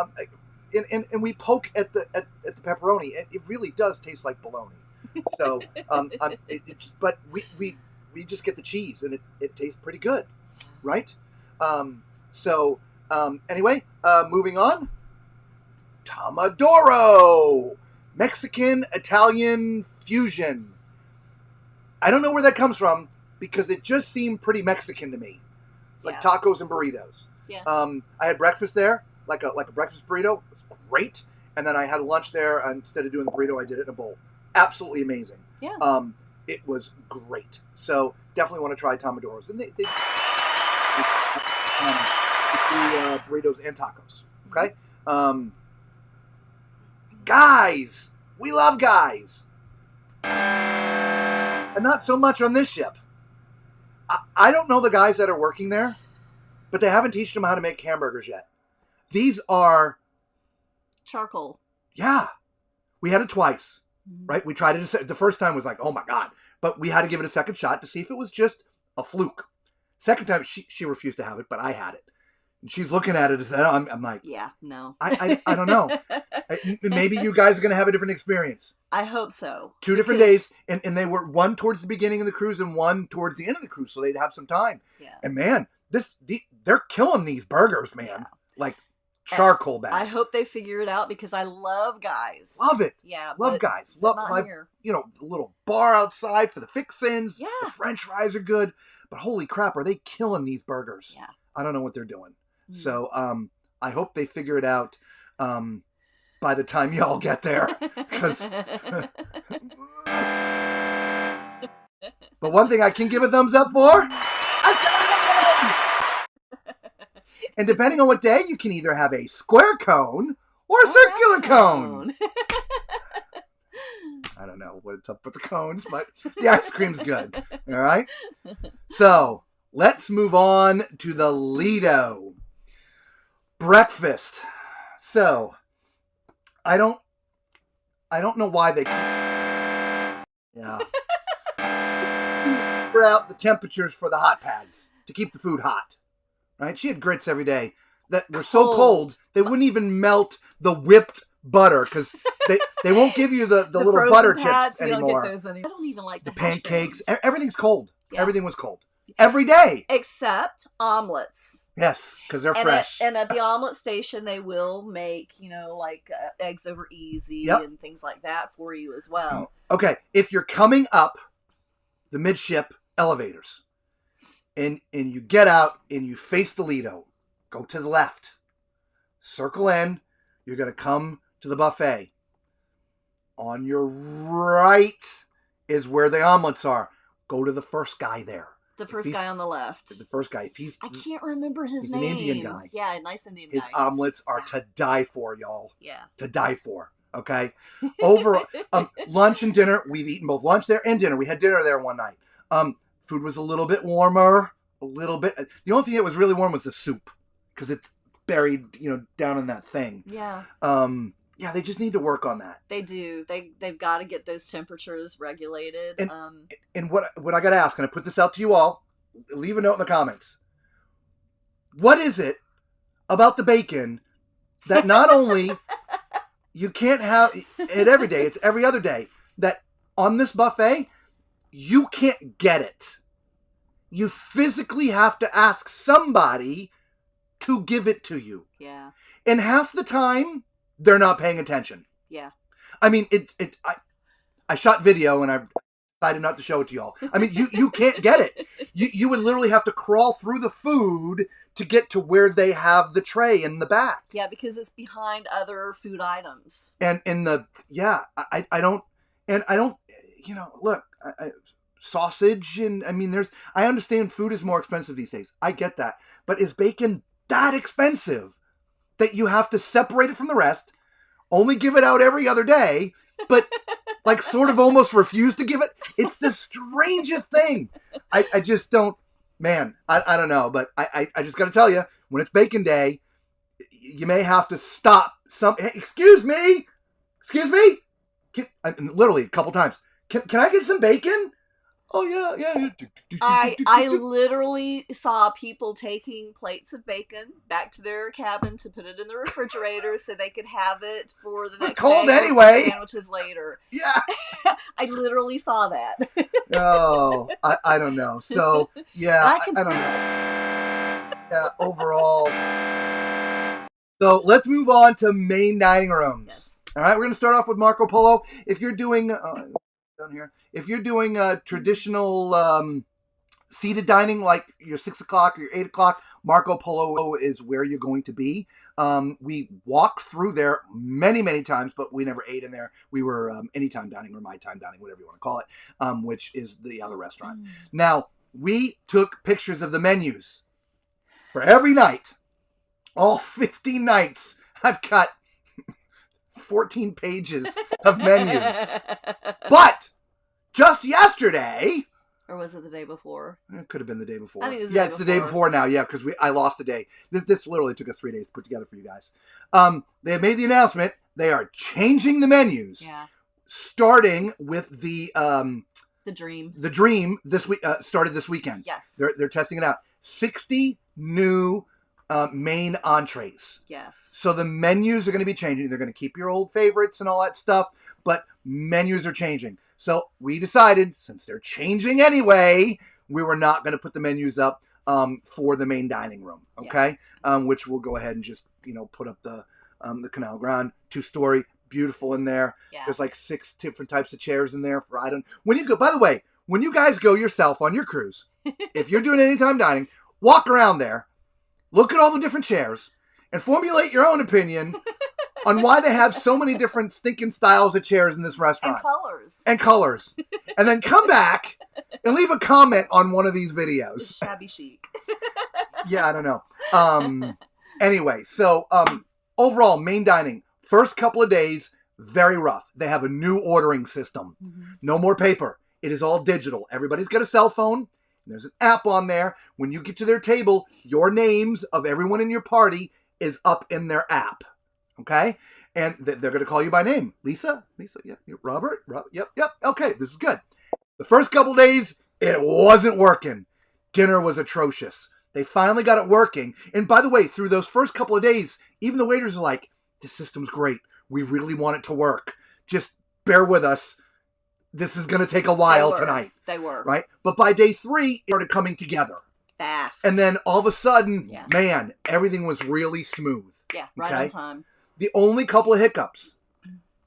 And we poke at the pepperoni, and it really does taste like bologna. So, but we just get the cheese, and it tastes pretty good, right? Anyway, moving on. Commodoro. Mexican, Italian fusion. I don't know where that comes from because it just seemed pretty Mexican to me. It's like tacos and burritos. Yeah. I had breakfast there, like a breakfast burrito. It was great. And then I had lunch there. Instead of doing the burrito, I did it in a bowl. Absolutely amazing. Yeah. It was great. So definitely want to try Commodoro's. And they burritos and tacos. Okay. Guys, we love guys. And not so much on this ship. I don't know the guys that are working there, but they haven't taught them how to make hamburgers yet. These are... charcoal. Yeah. We had it twice, right? We tried it. The first time was like, oh my God. But we had to give it a second shot to see if it was just a fluke. Second time, she refused to have it, but I had it. And she's looking at it. I'm like, Yeah, no. I don't know. Maybe you guys are going to have a different experience. I hope so. 2 different days, and they were one towards the beginning of the cruise and one towards the end of the cruise, so they'd have some time. Yeah. And man, they're killing these burgers, man. Yeah. Like charcoal bag. I hope they figure it out because I love guys. Love it. Yeah. Love guys. Love here. the little bar outside for the fixins. Yeah. The French fries are good, but holy crap, are they killing these burgers? Yeah. I don't know what they're doing. So I hope they figure it out by the time y'all get there. But one thing I can give a thumbs up for, and depending on what day, you can either have a square cone or a circular cone. I don't know what's up with the cones, but the ice cream's good. All right? So let's move on to the Lido. Breakfast. So I don't know why they yeah. Figure out the temperatures for the hot pads to keep the food hot. Right? She had grits every day that were so cold they wouldn't even melt the whipped butter because they won't give you the little butter chips anymore. Don't get those anymore. I don't even like the pancakes. browns. Everything's cold. Yeah. Everything was cold. Every day. Except omelets. Yes, because they're fresh. And at the omelet station, they will make, eggs over easy and things like that for you as well. Okay, if you're coming up the midship elevators and you get out and you face the Lido, go to the left, circle in, you're going to come to the buffet. On your right is where the omelets are. Go to the first guy there. The first guy on the left. The first guy. I can't remember his name. He's an Indian guy. Yeah, nice Indian guy. His omelets are to die for, y'all. Yeah. To die for. Okay? Over lunch and dinner, we've eaten both lunch there and dinner. We had dinner there one night. Food was a little bit warmer. A little bit. The only thing that was really warm was the soup. Because it's buried, down in that thing. Yeah. Yeah, they just need to work on that. They do. They've got to get those temperatures regulated. And what I got to ask, and I put this out to you all, leave a note in the comments. What is it about the bacon that not only you can't have it every day, it's every other day, that on this buffet, you can't get it. You physically have to ask somebody to give it to you. Yeah. And half the time, they're not paying attention. Yeah. I mean, I shot video and I decided not to show it to y'all. I mean, you can't get it. You would literally have to crawl through the food to get to where they have the tray in the back. Yeah, because it's behind other food items. And I don't, look, sausage and I understand food is more expensive these days. I get that. But is bacon that expensive that you have to separate it from the rest, only give it out every other day, but like sort of almost refuse to give it? It's the strangest thing. I just don't, man, I don't know, but I just got to tell you, when it's bacon day, you may have to stop hey, excuse me, literally a couple times. Can I get some bacon? Oh, yeah. I literally saw people taking plates of bacon back to their cabin to put it in the refrigerator so they could have it for the next day. It's cold anyway. Sandwiches later. Yeah. I literally saw that. Oh, I don't know. So, yeah. I can I don't see know. Yeah, overall. So, let's move on to main dining rooms. Yes. All right, we're going to start off with Marco Polo. If you're doing... down here. If you're doing traditional seated dining, like your 6 o'clock or your 8 o'clock, Marco Polo is where you're going to be. We walked through there many, many times, but we never ate in there. We were anytime dining or my time dining, whatever you want to call it, which is the other restaurant. Now, we took pictures of the menus for every night. All 15 nights. I've got 14 pages of menus. But just yesterday, or was it the day before? It could have been the day before. I think it was it's the day before now. Yeah, because I lost a day. This literally took us 3 days to put together for you guys. They have made the announcement. They are changing the menus. Yeah. Starting with the Dream. The Dream this week started this weekend. Yes. They're testing it out. 60 new main entrees. Yes. So the menus are going to be changing. They're going to keep your old favorites and all that stuff, but menus are changing. So we decided, since they're changing anyway, we were not going to put the menus up for the main dining room, okay? Yeah. Which we'll go ahead and just, put up the Canal Grande 2-story, beautiful in there. Yeah. There's like 6 different types of chairs in there for when you go. By the way, when you guys go yourself on your cruise, if you're doing anytime dining, walk around there, look at all the different chairs, and formulate your own opinion on why they have so many different stinking styles of chairs in this restaurant. And colors. And then come back and leave a comment on one of these videos. It's shabby chic. Yeah, I don't know. Anyway, so overall, main dining, first couple of days, very rough. They have a new ordering system. Mm-hmm. No more paper. It is all digital. Everybody's got a cell phone. There's an app on there. When you get to their table, your names of everyone in your party is up in their app. Okay? And they're going to call you by name. Lisa, yeah. Robert, yep. Okay, this is good. The first couple days, it wasn't working. Dinner was atrocious. They finally got it working. And by the way, through those first couple of days, even the waiters are like, this system's great. We really want it to work. Just bear with us. This is going to take a while tonight. They were. Right? But by day 3, it started coming together. Fast. And then all of a sudden, man, everything was really smooth. Yeah, right on time. The only couple of hiccups,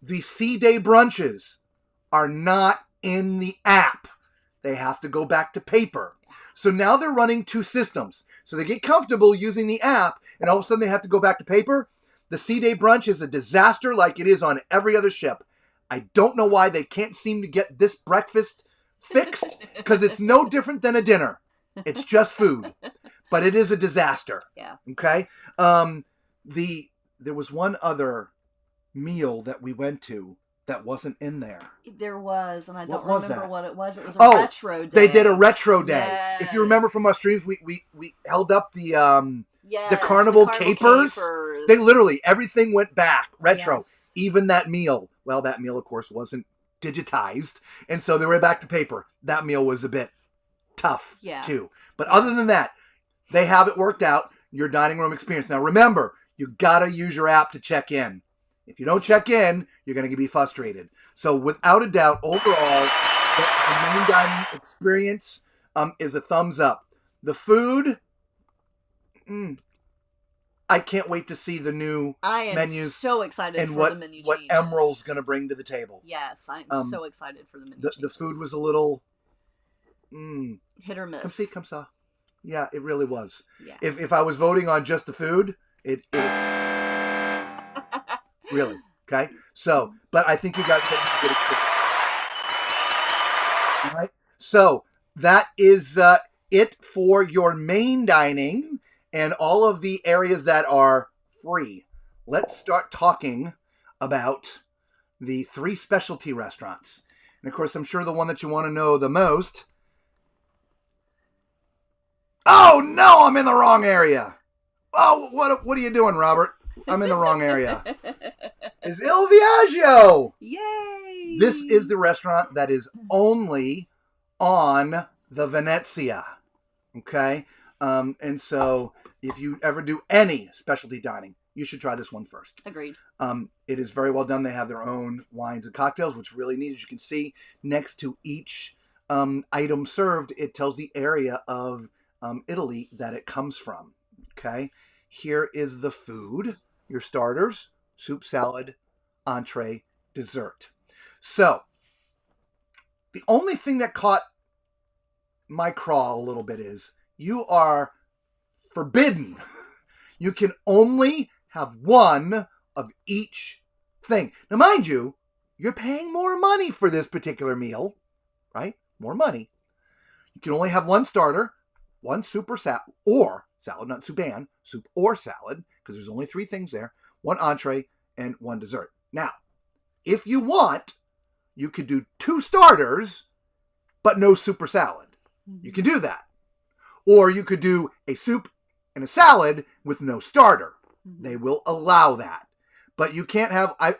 the C-Day brunches are not in the app. They have to go back to paper. So now they're running 2 systems. So they get comfortable using the app, and all of a sudden they have to go back to paper. The C-Day brunch is a disaster like it is on every other ship. I don't know why they can't seem to get this breakfast fixed, because it's no different than a dinner. It's just food. But it is a disaster. Yeah. Okay? There was one other meal that we went to that wasn't in there. There was, and I don't remember what it was. It was a retro day. They did a retro day. Yes. If you remember from our streams, we held up the Carnival capers. They literally, everything went back. Retro. Yes. Even that meal. Well, that meal, of course, wasn't digitized. And so they were back to paper. That meal was a bit tough, too. But other than that, they have it worked out, your dining room experience. Now, remember, you got to use your app to check in. If you don't check in, you're going to be frustrated. So without a doubt, overall, the main dining experience is a thumbs up. The food, I can't wait to see the new menus. I am so excited for the menu changes. What Emerald's going to bring to the table. Yes, I'm so excited for the menu changes. The food was a little... hit or miss. Come see, come saw. Yeah, it really was. Yeah. If I was voting on just the food, it really, okay? So, but I think you guys get it. All right? So, that is it for your main dining and all of the areas that are free. Let's start talking about the 3 specialty restaurants. And of course, I'm sure the one that you want to know the most... Oh, no, I'm in the wrong area. Oh, what are you doing, Robert? I'm in the wrong area. It's Il Viagio. Yay. This is the restaurant that is only on the Venezia. Okay? And so if you ever do any specialty dining, you should try this one first. Agreed. It is very well done. They have their own wines and cocktails, which really neat. As you can see, next to each item served, it tells the area of Italy that it comes from. Okay? Here is the food. Your starters, soup, salad, entree, dessert. So, the only thing that caught my craw a little bit is you are forbidden. You can only have one of each thing. Now, mind you, you're paying more money for this particular meal, right? More money. You can only have one starter, one soup or salad, not soup and, soup or salad, because there's only 3 things there, one entree and one dessert. Now, if you want, you could do 2 starters, but no soup or salad. You can do that. Or you could do a soup and a salad with no starter. They will allow that. But you can't have, I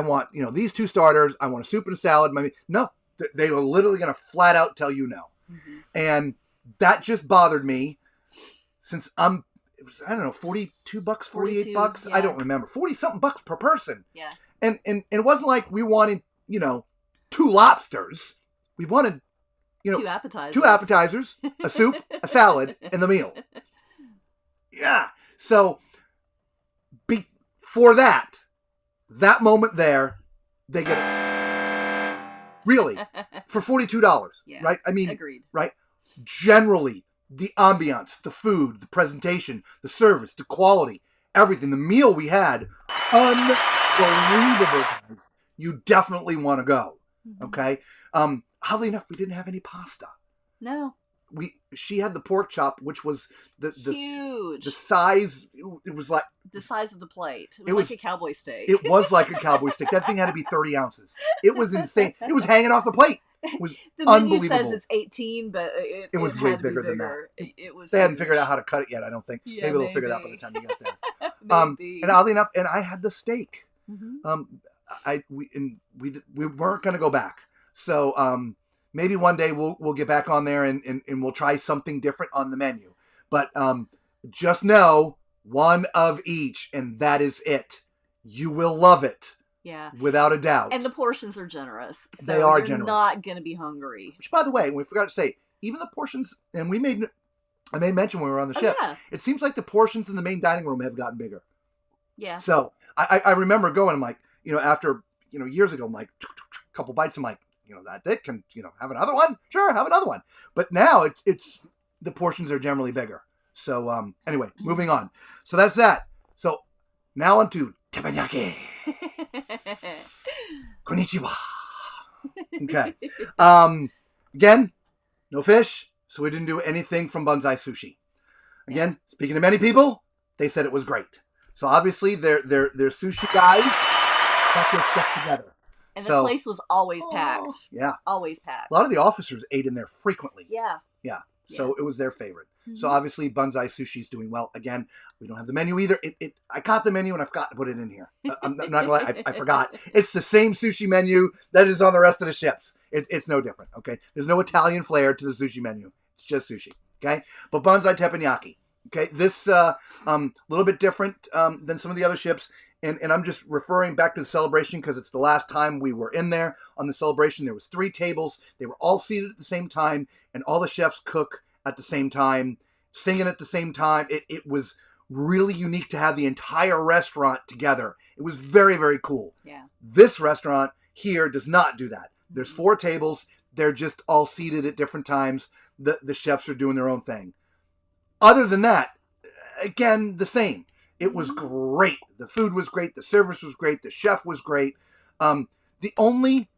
want, these 2 starters, I want a soup and a salad. No, they are literally going to flat out tell you no. And that just bothered me, since I'm it was, I don't know, $42, $48. 42, I don't remember. 40-something bucks per person. Yeah. And it wasn't like we wanted, 2 lobsters. We wanted, 2 appetizers. 2 appetizers, a soup, a salad, and the meal. Yeah. So, for that moment there, they get it. Really? For $42, Yeah. right? I mean, Agreed. right? Generally, the ambiance, the food, the presentation, the service, the quality, everything, the meal we had, unbelievable, guys. You definitely want to go. Okay? Oddly enough, we didn't have any pasta. No. She had the pork chop, which was the Huge. the size. It was like The size of the plate. It It was was- like a cowboy steak. it was like a cowboy stick. That thing had to be 30 ounces. It was insane. It was hanging off the plate. It was The menu unbelievable. says it's 18, but it was had way to be bigger than that. It was. They hadn't huge. figured out how to cut it yet. I don't think. Yeah, Maybe they'll figure it out by the maybe. time you get there. Maybe. And oddly enough, and I had the steak. Mhm. We weren't going to go back. So maybe one day we'll get back on there and we'll try something different on the menu. But just know one of each, and that is it. You will love it Yeah. without a doubt. And the portions are generous. So They are you're generous. not going to be hungry. Which, by the way, we forgot to say, even the portions, and I made mention when we were on the Oh, ship. yeah. It seems like the portions in the main dining room have gotten bigger. Yeah. So I remember going, I'm like, after, years ago, I'm like, a couple bites, I'm like, that can, have another one? Sure, have another one. But now it's the portions are generally bigger. So anyway, moving on. So that's that. So now on to teppanyaki. Konnichiwa. Okay. Again, no fish, so we didn't do anything from Bonsai Sushi. Again, speaking to many people, they said it was great. So obviously, they're sushi guys got their stuff together. And the So- place was always packed. Yeah, Always packed. a lot of the officers ate in there frequently. Yeah. Yeah, so it was their favorite. So Mhm. obviously, Bonsai Sushi is doing well. Again, we don't have the menu either. I caught the menu and I forgot to put it in here. I'm not gonna lie, I forgot. It's the same sushi menu that is on the rest of the ships. It's no different. Okay, there's no Italian flair to the sushi menu. It's just sushi. Okay, but Bonsai Teppanyaki. Okay, this little bit different than some of the other ships. And I'm just referring back to the celebration because it's the last time we were in there. On the celebration, there was 3 tables. They were all seated at the same time, and all the chefs cook at the same time, singing at the same time. It was really unique to have the entire restaurant together. It was very, very cool. Yeah. This restaurant here does not do that. There's 4 tables. They're just all seated at different times. The chefs are doing their own thing. Other than that, again, the same. It was great. The food was great. The service was great. The chef was great. The only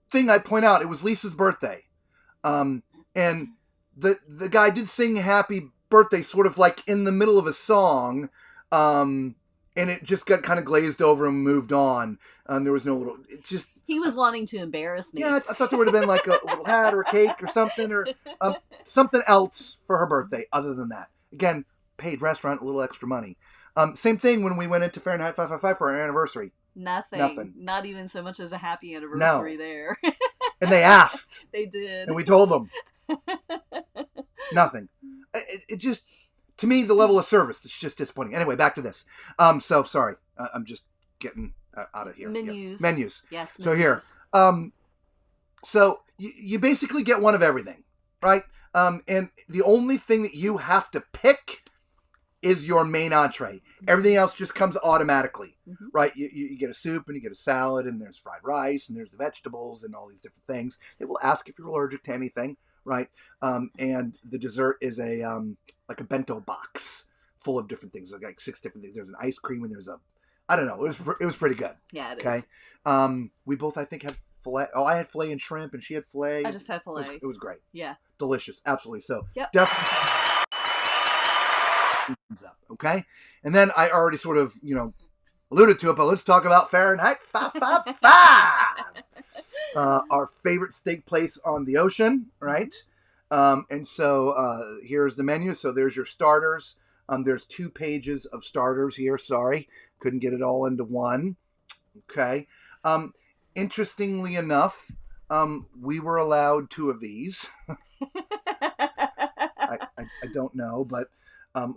thing I point out, it was Lisa's birthday. And the guy did sing happy birthday sort of like in the middle of a song. And it just got kind of glazed over and moved on. There was no little, it just, He was wanting to embarrass me. yeah, I thought there would have been like a little hat or a cake or something something else for her birthday other than that. Again, paid restaurant, a little extra money. Same thing when we went into Fahrenheit 555 for our anniversary. Nothing. Not even so much as a happy anniversary there. And they asked. They did. And we told them. Nothing. It just, to me, the level of service, it's just disappointing. Anyway, back to this. So, sorry. I'm just getting out of here. Menus. Yeah. Menus. Yes. So here. menus. So you basically get one of everything, right? And the only thing that you have to pick is your main entree. Everything else just comes automatically, Mhm. right? You get a soup and you get a salad and there's fried rice and there's the vegetables and all these different things. They will ask if you're allergic to anything, right? And the dessert is like a bento box full of different things, like 6 different things. There's an ice cream and there's I don't know. It was pretty good. Yeah, it Okay. is. We both, I think, had filet. Oh, I had filet and shrimp and she had filet. I just had filet. It was great. Yeah. Delicious. Absolutely. So Yep. definitely thumbs up. Okay. And then I already sort of, alluded to it, but let's talk about Fahrenheit 555. Our favorite steak place on the ocean, right? And so here's the menu. So there's your starters. There's 2 pages of starters here. Sorry. Couldn't get it all into one. Okay. Interestingly enough, we were allowed 2 of these. I don't know, but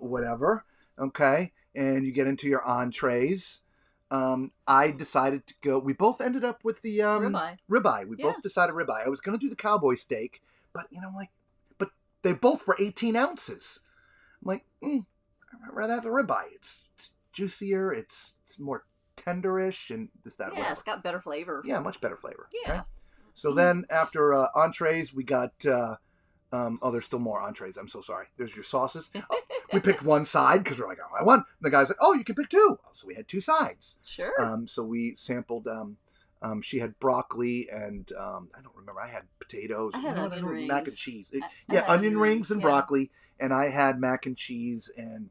whatever. Okay, and you get into your entrees. I decided to go. We both ended up with the ribeye. We both decided ribeye. I was going to do the cowboy steak, but but they both were 18 ounces. I'm like, I'd rather have the ribeye. It's juicier. It's more tenderish and this, that, Yeah, whatever. it's got better flavor. Yeah, much better flavor. Yeah. Okay? So then after entrees, we got, there's still more entrees. I'm so sorry. There's your sauces. Oh, we picked one side because we're like, I want. And the guy's like, you can pick two. So we had two sides. Sure. So we sampled, she had broccoli and, I don't remember. I had potatoes. I had onion rings. Mac and cheese. I Onion rings and yeah. broccoli. And I had mac and cheese and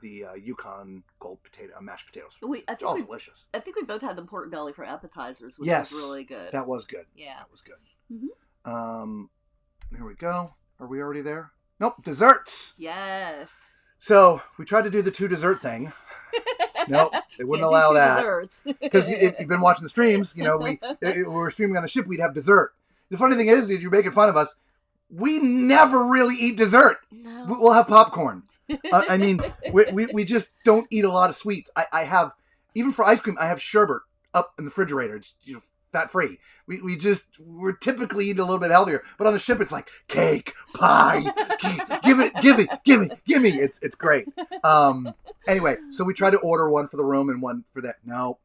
the Yukon gold potato, mashed potatoes. All delicious. I think we both had the pork belly for appetizers, which Yes, was really good. That was good. Yeah. That was good. Mm-hmm. Here we go. Are we already there? Nope. Desserts. Yes. So we tried to do the 2 dessert thing. Nope, they wouldn't Can't do allow 2 that. Desserts. Because if you've been watching the streams, we were streaming on the ship. We'd have dessert. The funny thing is, if you're making fun of us, we never really eat dessert. No. We'll have popcorn. I mean, we just don't eat a lot of sweets. I have, even for ice cream, I have sherbet up in the refrigerator. It's fat free. We're typically eating a little bit healthier, but on the ship it's like cake, pie, give me. It's great. Anyway, so we tried to order one for the room and one for that. No,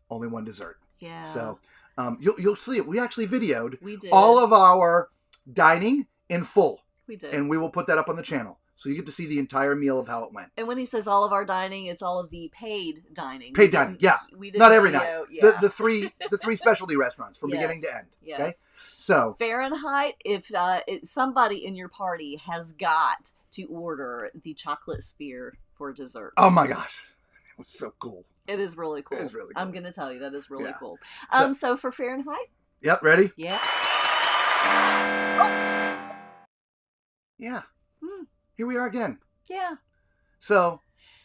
only one dessert. Yeah. So you'll see it. We actually videoed We did. all of our dining in full. We did. And we will put that up on the channel. So you get to see the entire meal of how it went. And when he says all of our dining, it's all of the paid dining. Paid dining, yeah. We didn't Not every video, night. Yeah. The three specialty restaurants from beginning to end. Yes. Okay? So Fahrenheit, if somebody in your party has got to order the chocolate sphere for dessert. oh my gosh. It was so cool. It is really cool. It is really cool. I'm going to tell you, that is really Yeah. cool. So- So for Fahrenheit, Yep, ready? yeah. Yeah. Hmm. Here we are again. Yeah. So,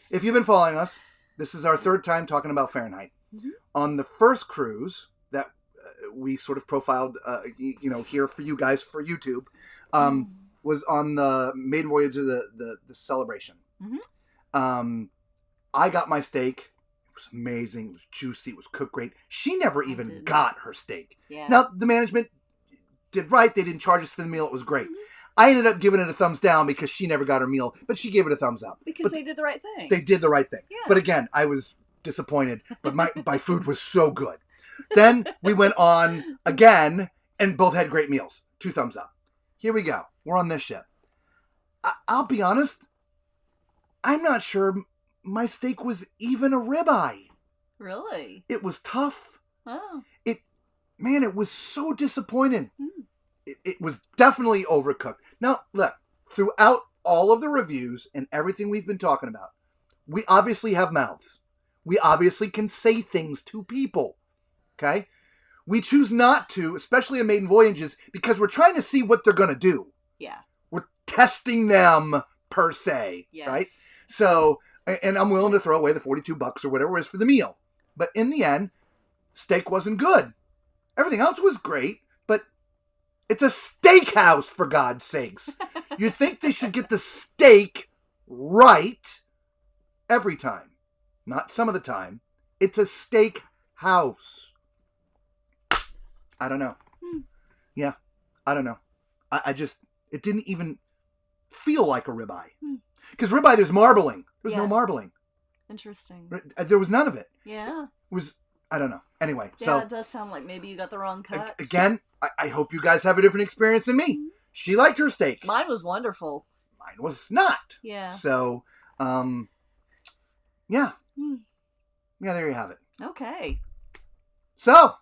if you've been following us, this is our 3rd time talking about Fahrenheit. Mhm. On the first cruise that we sort of profiled, here for you guys for YouTube, was on the maiden voyage of the celebration. Mhm. I got my steak. It was amazing. It was juicy. It was cooked great. She never even didn't. got her steak. Yeah. Now, the management did right. They didn't charge us for the meal. It was great. Mhm. I ended up giving it a thumbs down because she never got her meal, but she gave it a thumbs up. Because they did the right thing. They did the right thing. Yeah. But again, I was disappointed, but my food was so good. Then we went on again and both had great meals. 2 thumbs up. Here we go. We're on this ship. I'll be honest. I'm not sure my steak was even a ribeye. Really? It was tough. Oh. It was so disappointing. Hmm. It was definitely overcooked. Now, look, throughout all of the reviews and everything we've been talking about, we obviously have mouths. We obviously can say things to people. Okay? We choose not to, especially in maiden voyages, because we're trying to see what they're going to do. Yeah. We're testing them, per se. Yes. Right? So, and I'm willing to throw away the $42 or whatever it is for the meal. But in the end, steak wasn't good. Everything else was great, but it's a steakhouse, for God's sakes. You think they should get the steak right every time. Not some of the time. It's a steakhouse. I don't know. Yeah, I don't know. I just, it didn't even feel like a ribeye. Because ribeye, there's marbling. There's no Yeah. marbling. Interesting. There was none of it. Yeah. It was, I don't know. Anyway, Yeah, so it does sound like maybe you got the wrong cut. again, I hope you guys have a different experience than me. She liked her steak. Mine was wonderful. Mine was not. Yeah. So, yeah. Yeah, there you have it. Okay. So,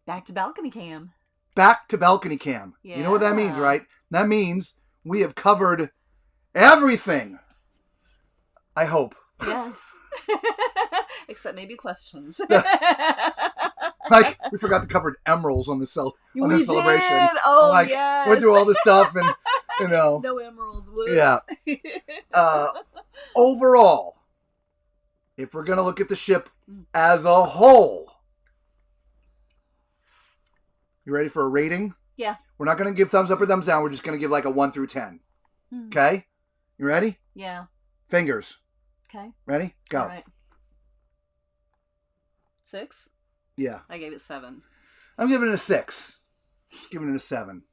Back to balcony cam. back to balcony cam. You know what that means, right? That means we have covered everything. I hope. Yes. Except maybe questions. Like, we forgot to cover emeralds on the We celebration. did. Oh, like, yes. went through all this stuff and, you know. No emeralds. Whoops. Yeah. Overall, if we're going to look at the ship as a whole, you ready for a rating? Yeah. We're not going to give thumbs up or thumbs down. We're just going to give like a 1 through 10. Okay? You ready? Yeah. Fingers. Okay. Ready? Go. All right. 6? Yeah. I gave it 7. I'm giving it a 6. Giving it a 7.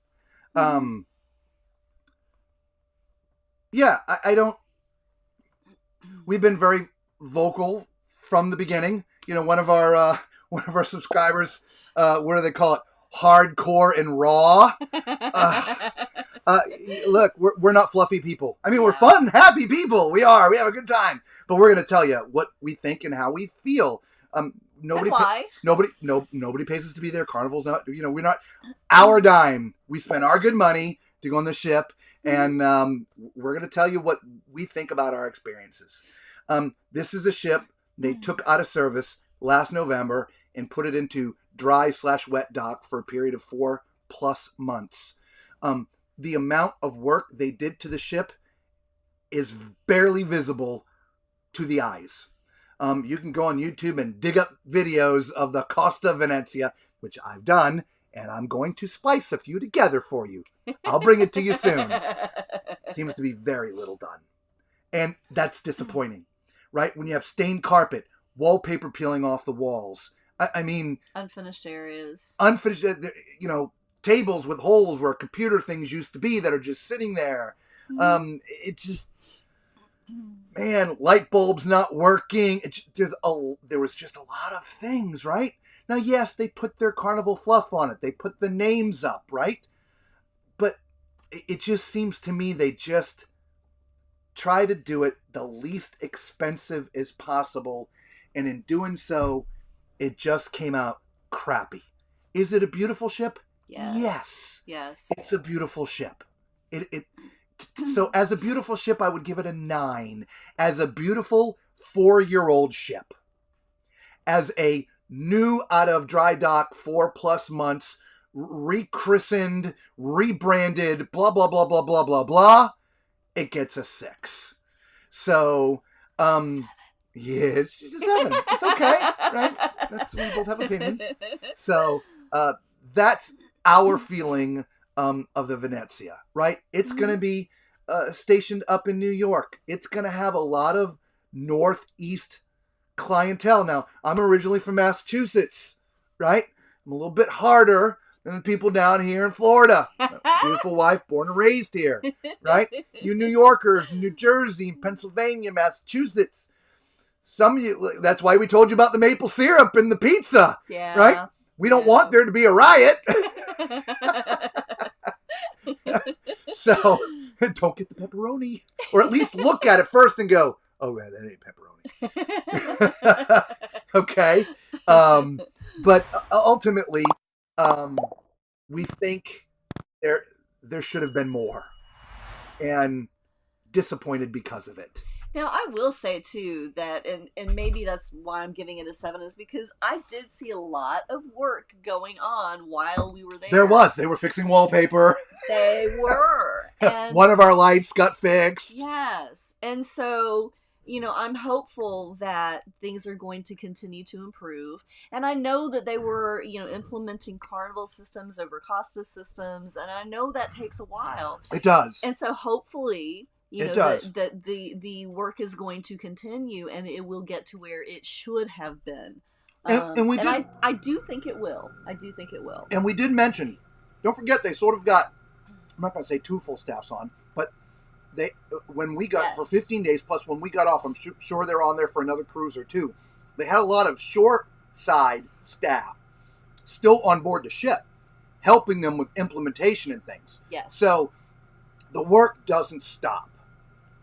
Yeah, I don't... We've been very vocal from the beginning. You know, one of our subscribers, what do they call it? Hardcore and raw. Look, we're not fluffy people. I mean, we're fun, happy people. We are. We have a good time. But we're going to tell you what we think and how we feel. Nobody pays us to be there. Carnival's not. You know, we're not our dime. We spend our good money to go on the ship, and we're going to tell you what we think about our experiences. This is a ship they took out of service last November and put it into dry/wet dock for a period of 4+ months. The amount of work they did to the ship is barely visible to the eyes. You can go on YouTube and dig up videos of the Costa Venezia, which I've done, and I'm going to splice a few together for you. I'll bring it to you soon. Seems to be very little done. And that's disappointing, right? When you have stained carpet, wallpaper peeling off the walls. I mean... Unfinished areas. Unfinished, you know, tables with holes where computer things used to be that are just sitting there. It just... Man, light bulbs not working. There was just a lot of things, right? Now, yes, they put their Carnival fluff on it. They put the names up, right? But it just seems to me they just try to do it the least expensive as possible. And in doing so, it just came out crappy. Is it a beautiful ship? Yes. It's a beautiful ship. So as a beautiful ship, I would give it a 9. As a beautiful 4-year-old ship. As a new out of dry dock 4+ months, rechristened, rebranded, blah, blah, blah, blah, blah, blah, blah, it gets a 6. So, yeah, it's a 7. It's okay, right? We both have opinions. So, that's our feeling of the Venezia, right? It's going to be stationed up in New York. It's going to have a lot of Northeast clientele. Now, I'm originally from Massachusetts, right? I'm a little bit harder than the people down here in Florida. Beautiful wife, born and raised here, right? You New Yorkers, New Jersey, Pennsylvania, Massachusetts. Some of you, that's why we told you about the maple syrup in the pizza, right? We don't want there to be a riot. So, don't get the pepperoni. Or at least look at it first and go, oh, yeah, that ain't pepperoni. Okay. But ultimately, we think there should have been more. And disappointed because of it. Now, I will say, too, that, and maybe that's why I'm giving it a 7, is because I did see a lot of work going on while we were there. There was. They were fixing wallpaper. They were. And one of our lights got fixed. Yes. And so, you know, I'm hopeful that things are going to continue to improve. And I know that they were, you know, implementing Carnival systems over Costa systems, and I know that takes a while. It does. And so hopefully... You know, that the work is going to continue and it will get to where it should have been. I do think it will. And we did mention, don't forget, they sort of got, I'm not going to say 2 full staffs on, but they when we got, for 15 days, plus when we got off, I'm sure they're on there for another cruise or 2. They had a lot of shore side staff still on board the ship, helping them with implementation and things. Yes. So the work doesn't stop.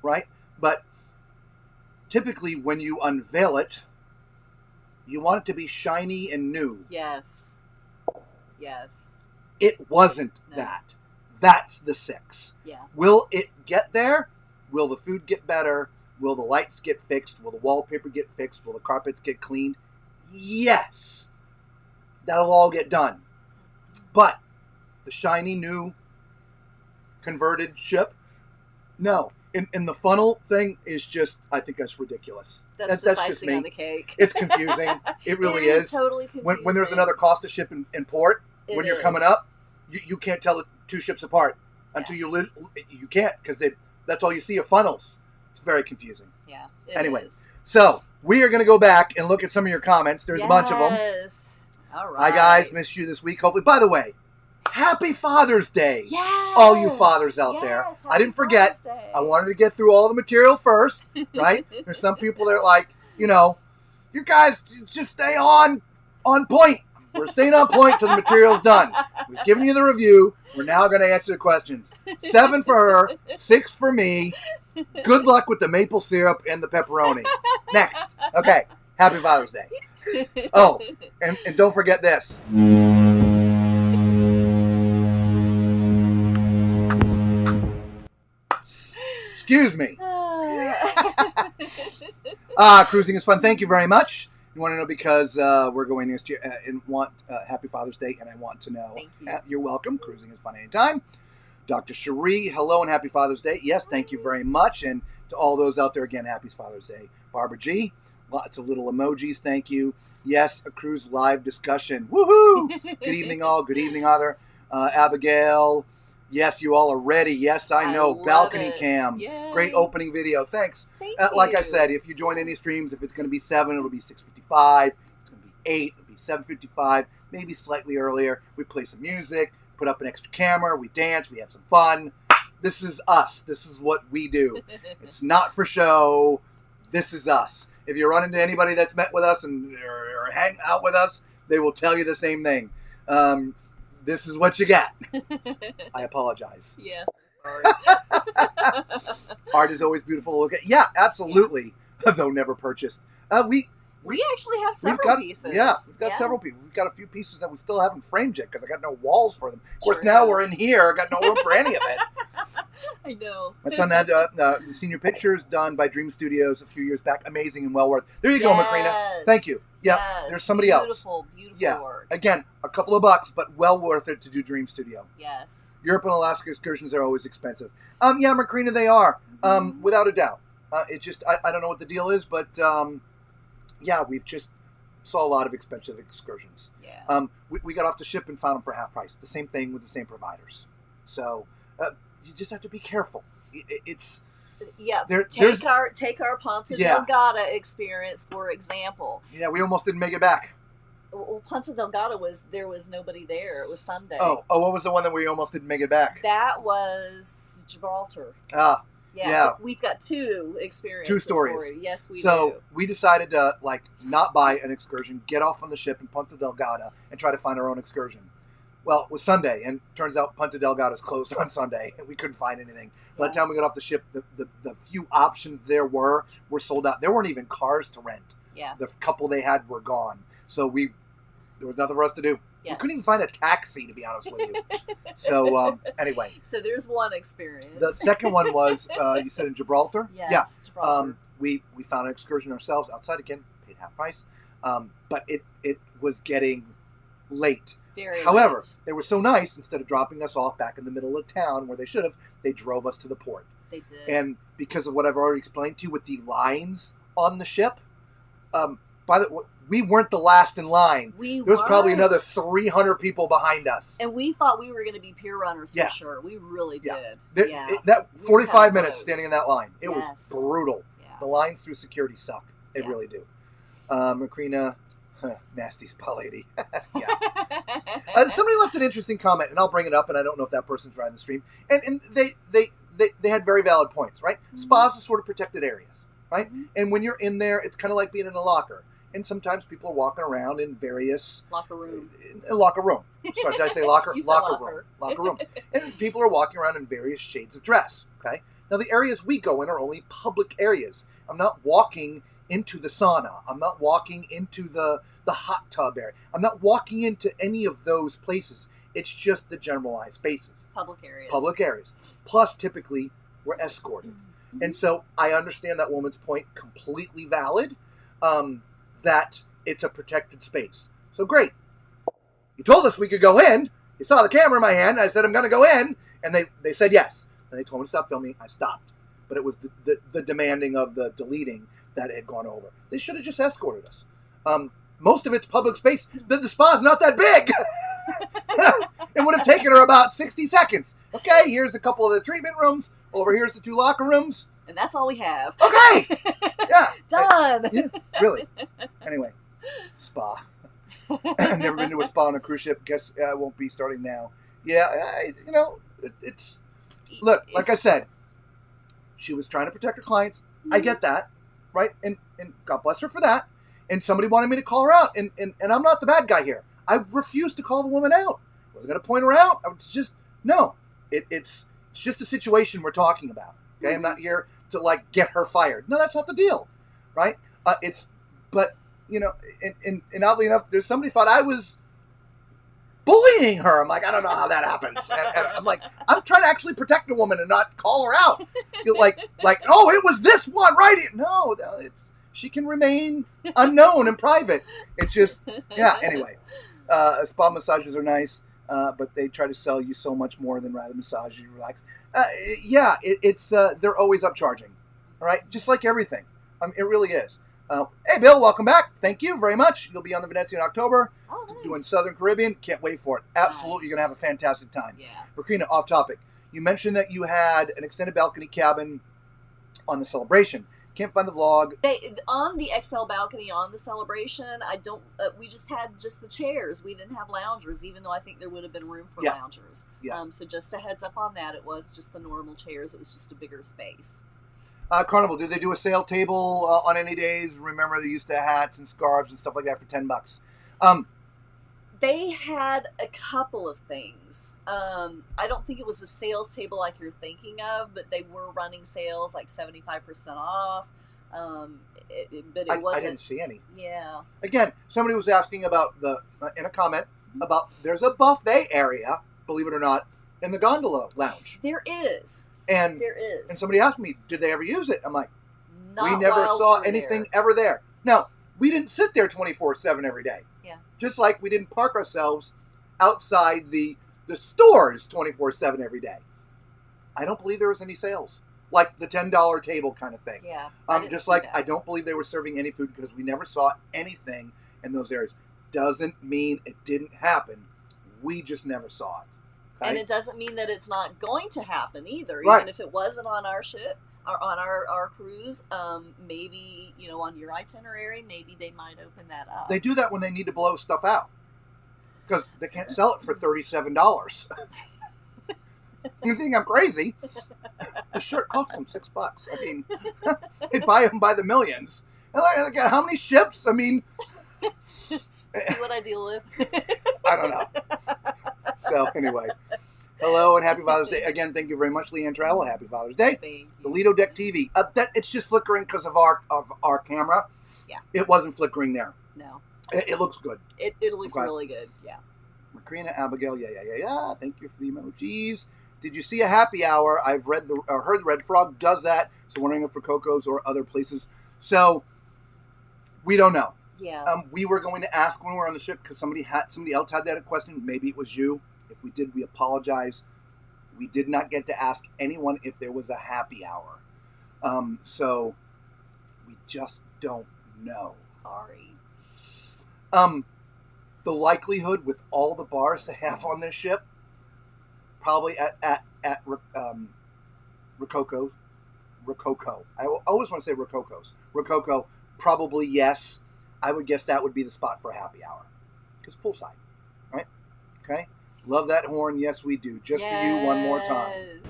Right? But typically when you unveil it, you want it to be shiny and new. Yes. It wasn't that. That's the 6. Yeah. Will it get there? Will the food get better? Will the lights get fixed? Will the wallpaper get fixed? Will the carpets get cleaned? Yes. That'll all get done. But the shiny new converted ship? No. And the funnel thing is just, I think that's ridiculous. That's just icing on the cake. It's confusing. It really is. Totally confusing. When there's another Costa ship in port, when you're coming up, you can't tell the 2 ships apart until you can't, because that's all you see are funnels. It's very confusing. Yeah. Anyway. Is. So, we are going to go back and look at some of your comments. There's a bunch of them. Yes. All right. Hi, guys. Missed you this week. Hopefully. By the way, happy Father's Day. Yes. All you fathers out there. Yes, I didn't happy forget. Father's Day. I wanted to get through all the material first, right? There's some people that are like, you know, you guys just stay on point. We're staying on point till the material's done. We've given you the review. We're now going to answer the questions. 7 for her, 6 for me. Good luck with the maple syrup and the pepperoni. Next. Okay. Happy Father's Day. Oh, and don't forget this. Excuse me. Cruising is fun. Thank you very much. You want to know because we're going next year and want Happy Father's Day, and I want to know. Thank you. You're welcome. Cruising is fun anytime. Dr. Cherie, hello and Happy Father's Day. Yes, thank you very much. And to all those out there, again, Happy Father's Day. Barbara G, lots of little emojis. Thank you. Yes, a cruise live discussion. Woohoo! Good evening, all. Good evening, other. Abigail. Yes, you all are ready. Yes, I know. love Balcony it. cam. Yay. Great opening video. Thanks. Thank Like I you. said, if you join any streams, if it's going to be 7, it'll be 6:55. It's going to be 8. It'll be 7:55. Maybe slightly earlier. We play some music, put up an extra camera, we dance, we have some fun. This is us. This is what we do. It's not for show. This is us. If you run into anybody that's met with us and or hang out with us, they will tell you the same thing. This is what you get. I apologize. Yes. Sorry. Art is always beautiful to look at. Yeah, absolutely. Though never purchased. We actually have We've several got, pieces. Yeah, we've got several pieces. We've got a few pieces that we still haven't framed yet because I got no walls for them. Of course, True. now we're in here. Got no room for any of it. I know. My son had the senior pictures done by Dream Studios a few years back. Amazing and well worth. There you go, Macrina. Thank you. Yeah, Yes. there's somebody else. Beautiful Yeah. work. Again, a couple of bucks, but well worth it to do Dream Studio. Yes. Europe and Alaska excursions are always expensive. Yeah, Macrina, they are. Without a doubt. It just, I don't know what the deal is, but yeah, we've just saw a lot of expensive excursions. Yeah. We got off the ship and found them for half price. The same thing with the same providers. So you just have to be careful. It's Yeah, there's take our Ponta Yeah. Delgada experience for example. yeah, we almost didn't make it back. Well, Ponta Delgada there was nobody there. It was Sunday. Oh, what was the one that we almost didn't make it back? That was Gibraltar. Ah, Yeah, Yeah. So we've got 2 experiences. Two stories. For you. Yes, we so do. we decided to not buy an excursion, get off on the ship in Punta Delgada, and try to find our own excursion. Well, it was Sunday, and turns out Punta Delgada is closed on Sunday, and we couldn't find anything. By the time we got off the ship, the few options there were sold out. There weren't even cars to rent. Yeah. The couple they had were gone. So there was nothing for us to do. Yes. We couldn't even find a taxi, to be honest with you. So anyway, So there's one experience. the second one was you said in Gibraltar. Yes, Yeah. Gibraltar. We found an excursion ourselves outside again, paid half price. But it was getting late. Very However, late. they were so nice. Instead of dropping us off back in the middle of town where they should have, they drove us to the port. They did. And because of what I've already explained to you with the lines on the ship, we weren't the last in line. We There was probably weren't. another 300 people behind us. And we thought we were going to be pier runners Yeah. for sure. We really Yeah. did. That We were 45 kinda minutes close. standing in that line, it was Yes. brutal. Yeah. The lines through security suck. They Yeah. really do. Macrina, nasty spa lady. Yeah. Somebody left an interesting comment, and I'll bring it up, and I don't know if that person's right on the stream. And they had very valid points, right? Mm-hmm. Spas are sort of protected areas, right? Mhm. And when you're in there, it's kind of like being in a locker. And sometimes people are walking around in various Locker room. in a locker room. Sorry, did I say locker? You said locker locker. room. Locker room. And people are walking around in various shades of dress. Okay. Now the areas we go in are only public areas. I'm not walking into the sauna. I'm not walking into the hot tub area. I'm not walking into any of those places. It's just the generalized spaces. Public areas. Public areas. Plus, typically, we're escorted. Mm-hmm. And so I understand that woman's point, completely valid, that it's a protected space. So great. You told us we could go in. You saw the camera in my hand. I said, I'm going to go in. And they said yes. And they told me to stop filming. I stopped. But it was the demanding of the deleting that had gone over. They should have just escorted us. Most of it's public space. The spa's not that big. It would have taken her about 60 seconds. Okay, here's a couple of the treatment rooms. Over here's the 2 locker rooms. And that's all we have. Okay. Yeah. Done. Yeah. Really. Anyway, spa. I've never been to a spa on a cruise ship. Guess I won't be starting now. Yeah. It's look, like I said, she was trying to protect her clients. I get that, right? And God bless her for that. And somebody wanted me to call her out, and I'm not the bad guy here. I refused to call the woman out. I wasn't going to point her out. I was just no. It's just a situation we're talking about. Okay, I'm not here to like get her fired. No, that's not the deal, right? But you know, and oddly enough, there's somebody thought I was bullying her. I'm like, I don't know how that happens. And I'm like, I'm trying to actually protect the woman and not call her out. Like, oh, it was this one, right? No, she can remain unknown and private. It just, yeah. Anyway, spa massages are nice, but they try to sell you so much more than rather massage you, relax. Yeah, it's they're always upcharging. All right, just like everything. It really is. Hey, Bill, welcome back. Thank you very much. You'll be on the Venezia in October. Oh, nice. Doing Southern Caribbean. Can't wait for it. Absolutely, You're going to have a fantastic time. Yeah. Rakrina, off topic. You mentioned that you had an extended balcony cabin on the Celebration. Can't find the vlog. On the XL balcony on the Celebration, I don't. We just had just the chairs. We didn't have loungers, even though I think there would have been room for loungers. Yeah. So just a heads up on that. It was just the normal chairs. It was just a bigger space. Carnival, did they do a sale table on any days? Remember, they used to have hats and scarves and stuff like that for $10. They had a couple of things. I don't think it was a sales table like you're thinking of, but they were running sales like 75% off. But it wasn't. I didn't see any. Yeah. Again, somebody was asking about in a comment about there's a buffet area, believe it or not, in the gondola lounge. There is. And there is. And somebody asked me, did they ever use it? I'm like, Not we never while saw we're anything there. ever there. Now, we didn't sit there 24/7 every day. Yeah. Just like we didn't park ourselves outside the stores 24/7 every day. I don't believe there was any sales. Like the $10 table kind of thing. Yeah. Just like I don't believe they were serving any food because we never saw anything in those areas. Doesn't mean it didn't happen. We just never saw it. Okay? And it doesn't mean that it's not going to happen either. Right. Even if it wasn't on our ship or on our cruise, maybe, on your itinerary, maybe they might open that up. They do that when they need to blow stuff out. Because they can't sell it for $37. You think I'm crazy? The shirt cost them $6. I mean, they buy them by the millions. And look at how many ships? I mean, See what I deal with? I don't know. So anyway, hello and happy Father's Day again. Thank you very much, Leanne Travel. Happy Father's Day. Thank The you. Lido Deck TV. It's just flickering because of our camera. Yeah. It wasn't flickering there. No. It looks good. It looks Okay. really good. Yeah. Macrina, Abigail, yeah. Thank you for the emojis. Did you see a happy hour? I've heard the Red Frog does that. So wondering if for Coco's or other places. So we don't know. Yeah. We were going to ask when we were on the ship because somebody else had that question. Maybe it was you. If we did, we apologize. We did not get to ask anyone if there was a happy hour. So we just don't know. Sorry. The likelihood with all the bars they have on this ship, probably at Rococo. I always want to say Rococo's. Rococo, probably yes. I would guess that would be the spot for a happy hour. Because poolside, right? Okay? Love that horn. Yes, we do. Just for you one more time.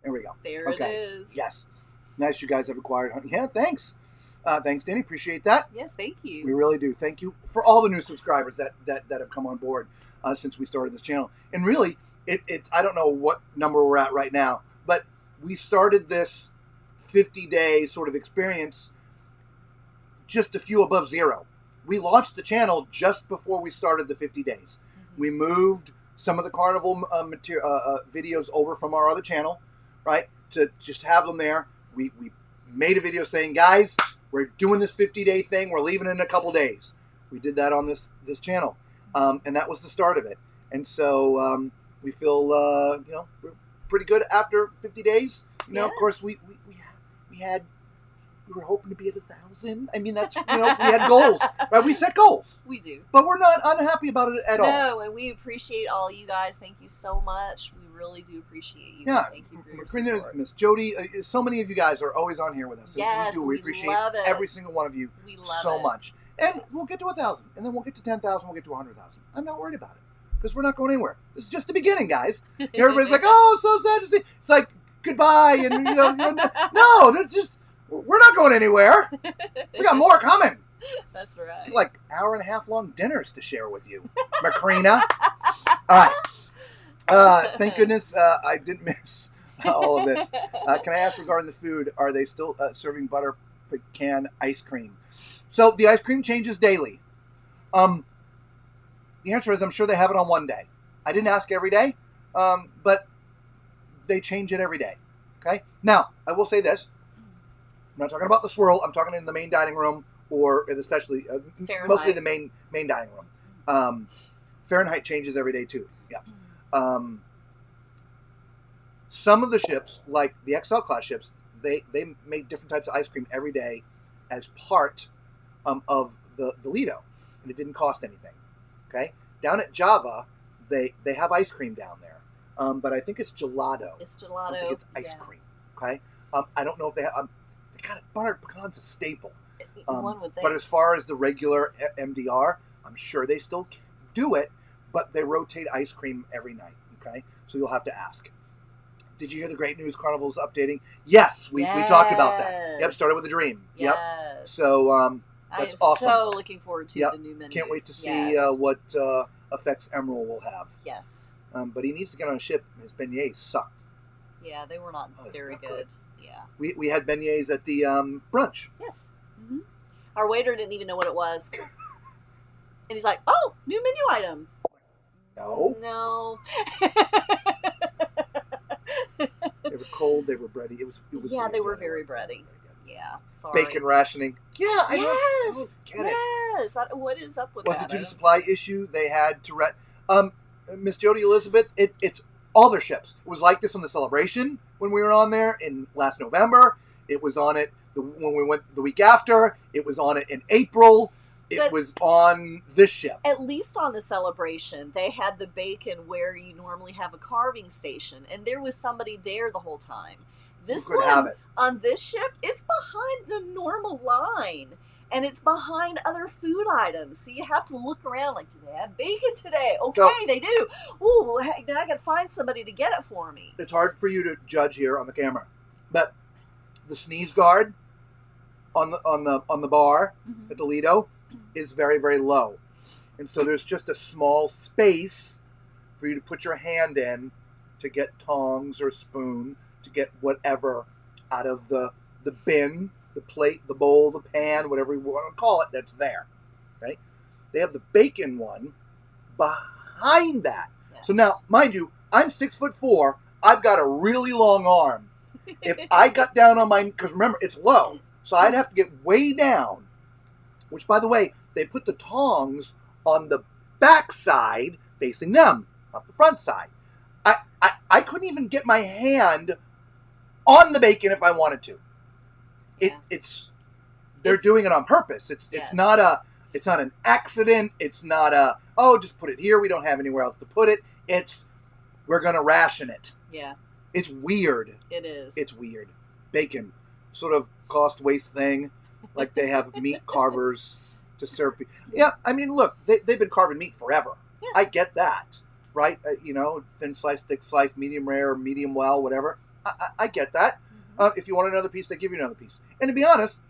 There we go. There Okay. it is. Yes. Nice you guys have acquired. Yeah, thanks. Thanks, Danny. Appreciate that. Yes, thank you. We really do. Thank you for all the new subscribers that have come on board since we started this channel. And really, it's I don't know what number we're at right now, but we started this 50-day sort of experience just a few above zero. We launched the channel just before we started the 50 days. Mm-hmm. We moved some of the Carnival videos over from our other channel, right, to just have them there. We made a video saying, guys, we're doing this 50-day thing. We're leaving in a couple days. We did that on this channel, and that was the start of it. And so we feel we're pretty good after 50 days. Of course, we had we were hoping to be at 1,000. I mean, that's, we had goals, right? We set goals. We do. But we're not unhappy about it at all. No, and we appreciate all you guys. Thank you so much. We really do appreciate you. Yeah. Thank you for your Karina, support. Miss Jody, so many of you guys are always on here with us. Yes, we we appreciate love it. every single one of you We love so it. much. And we'll get to 1,000, and then we'll get to 10,000, we'll get to 100,000. I'm not worried about it because we're not going anywhere. This is just the beginning, guys. Everybody's like, "Oh, so sad to see." It's like goodbye, and no, that's just we're not going anywhere. We got more coming. That's right. Like hour-and-a-half long dinners to share with you, Macrina. All right. Thank goodness I didn't miss all of this. Can I ask regarding the food? Are they still serving butter pecan ice cream? So the ice cream changes daily. The answer is I'm sure they have it on one day. I didn't ask every day, but they change it every day. Okay. Now I will say this: I'm not talking about the swirl. I'm talking in the main dining room, or especially mostly the main dining room. Fahrenheit changes every day too. Yeah. Some of the ships, like the XL class ships, they made different types of ice cream every day as part of the Lido, and it didn't cost anything. Okay, down at Java, they have ice cream down there, but I think it's gelato. It's gelato. I don't think it's ice cream. Okay, I don't know if they have. They got buttered pecan's a staple. One would think. But as far as the regular MDR, I'm sure they still do it, but they rotate ice cream every night. Okay, so you'll have to ask. Did you hear the great news? Carnival's updating. Yes, we talked about that. Yep, started with a dream. Yes. Yep. So that's awesome. So looking forward to the new menus. Can't wait to see what effects Emerald will have. Yes. But he needs to get on a ship. His beignets sucked. Yeah, they were not very good. Yeah. We had beignets at the brunch. Yes. Mm-hmm. Our waiter didn't even know what it was. And he's like, "Oh, new menu item." No. No. They were cold. They were bready. It was. Yeah, they were very bready. Yeah. Sorry. Bacon rationing. Yeah, I don't get it. Yes. What is up with Was that? it due to supply issue? They had to Miss Jody Elizabeth. It's all their ships. It was like this on the Celebration when we were on there in last November. It was on it when we went the week after. It was on it in April. It was on this ship. At least on the Celebration, they had the bacon where you normally have a carving station, and there was somebody there the whole time. This one, have it. on this ship, it's behind the normal line, and it's behind other food items. So you have to look around like, do they have bacon today? Okay, they do. Ooh, now I got to find somebody to get it for me. It's hard for you to judge here on the camera, but the sneeze guard on the bar at the Lido is very, very low. And so there's just a small space for you to put your hand in to get tongs or spoon, to get whatever out of the bin, the plate, the bowl, the pan, whatever you want to call it, that's there. Right? They have the bacon one behind that. Yes. So now, mind you, I'm 6'4". I've got a really long arm. If I got down on my, because remember, it's low, so I'd have to get way down. Which, by the way, they put the tongs on the back side facing them, not the front side. I couldn't even get my hand on the bacon if I wanted to. Yeah. They're doing it on purpose. It's not an accident. It's not just put it here. We don't have anywhere else to put it. We're gonna ration it. Yeah. It's weird. It is. It's weird. Bacon, sort of cost waste thing. Like they have meat carvers to serve people. Yeah, I mean, look, they've been carving meat forever. Yeah. I get that, right? Thin slice, thick slice, medium rare, medium well, whatever. I get that. Mm-hmm. If you want another piece, they give you another piece. And to be honest,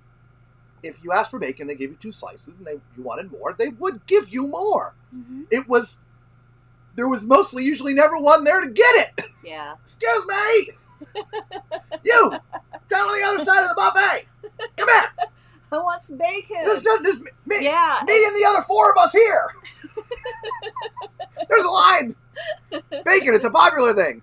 if you asked for bacon, they gave you 2 slices, and you wanted more, they would give you more. Mm-hmm. There was mostly usually never one there to get it. Yeah. Excuse me! You! Down on the other side of the buffet! Come here! I want some bacon. There's me and the other 4 of us here. There's a line. Bacon, it's a popular thing.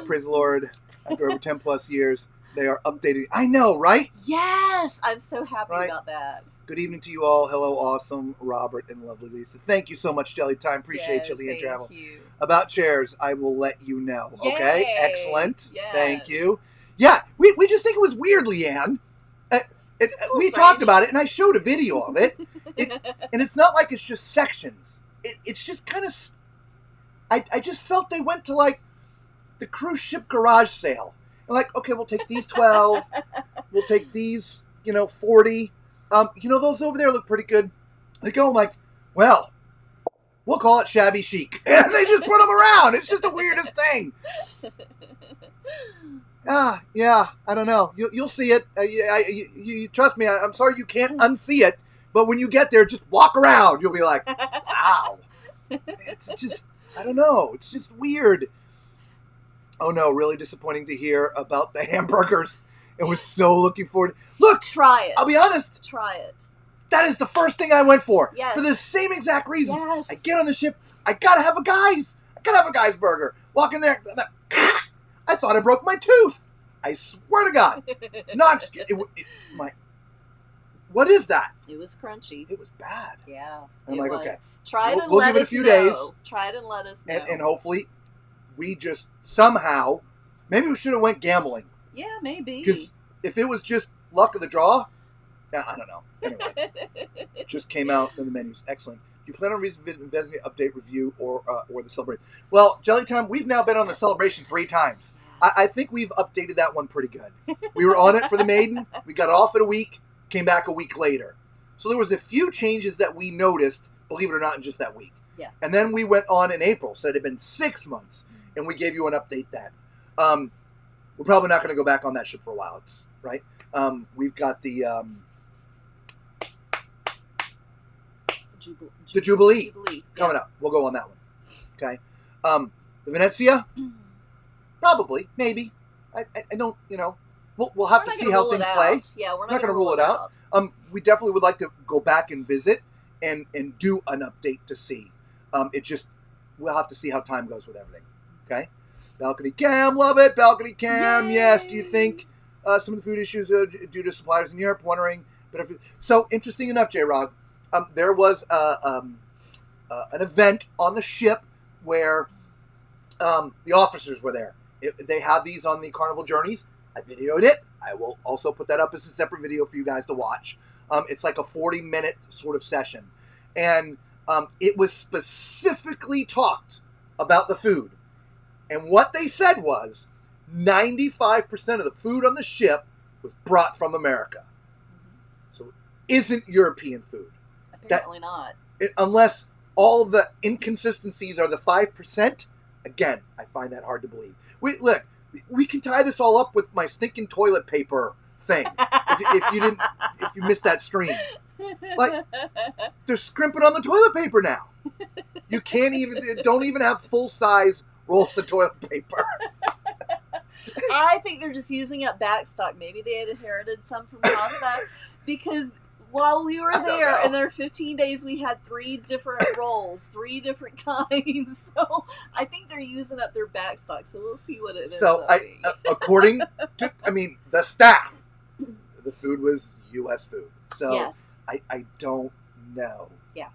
Praise the Lord. After over 10 plus years, they are updating. I know, right? Yes, I'm so happy about that. Good evening to you all. Hello, awesome Robert and lovely Lisa. Thank you so much, Jelly Time. Appreciate you, Leah Travel. You. About chairs, I will let you know. Yay. Okay? Excellent. Yes. Thank you. Yeah, we just think it was weird, Leanne. We talked about it, and I showed a video of it. And it's not like it's just sections. It's just kind of... I just felt they went to, like, the cruise ship garage sale. And like, okay, we'll take these 12. We'll take these, 40. Those over there look pretty good. They go, I'm like, well, we'll call it shabby chic. And they just put them around. It's just the weirdest thing. Yeah, I don't know. You'll see it. You trust me. I'm sorry you can't unsee it. But when you get there, just walk around. You'll be like, wow. It's just, I don't know. It's just weird. Oh no, really disappointing to hear about the hamburgers. It was so looking forward. Look, try it. I'll be honest. Try it. That is the first thing I went for. Yes. For the same exact reason. Yes. I get on the ship. I gotta have a guy's. I gotta have a guy's burger. Walk in there. I thought I broke my tooth. I swear to God. Not. What is that? It was crunchy. It was bad. Yeah. I'm like, okay. Try it and we'll let give it a us few know. days. Try it and let us know. And hopefully, we just somehow, maybe we should have went gambling. Yeah, maybe. Because if it was just luck of the draw, I don't know. Anyway, it just came out in the menus. Excellent. Do you plan on revisiting Venezia update review or the celebration? Well, Jellytime, we've now been on the celebration 3 times. I think we've updated that one pretty good. We were on it for the Maiden. We got off in a week, came back a week later. So there was a few changes that we noticed, believe it or not, in just that week. Yeah. And then we went on in April, so it had been 6 months, and we gave you an update then. We're probably not going to go back on that ship for a while. It's right. We've got the Jubilee coming up. We'll go on that one. Okay. The Venezia, probably, maybe. I don't. We'll have to see how things play. Yeah, we're not going to rule it out. We definitely would like to go back and visit and do an update to see. We'll have to see how time goes with everything. Okay. Balcony Cam, love it. Balcony Cam, Yay! yes. Do you think some of the food issues are due to suppliers in Europe? Wondering. So interesting enough, J-Rod, there was an event on the ship where the officers were there. They have these on the Carnival journeys. I videoed it. I will also put that up as a separate video for you guys to watch. It's like a 40-minute sort of session. And it was specifically talked about the food. And what they said was 95% of the food on the ship was brought from America. So it isn't European food. Apparently not. Unless all the inconsistencies are the 5%. Again, I find that hard to believe. Look, we can tie this all up with my stinking toilet paper thing. If you missed that stream. Like, they're scrimping on the toilet paper now. You don't even have full-size rolls of toilet paper. I think they're just using up backstock. Maybe they had inherited some from Costa, because while we were there in their 15 days, we had 3 different rolls, 3 different kinds. So I think they're using up their backstock. So we'll see what it is. So according to, the staff, the food was U.S. food. So yes. I don't know. Yeah.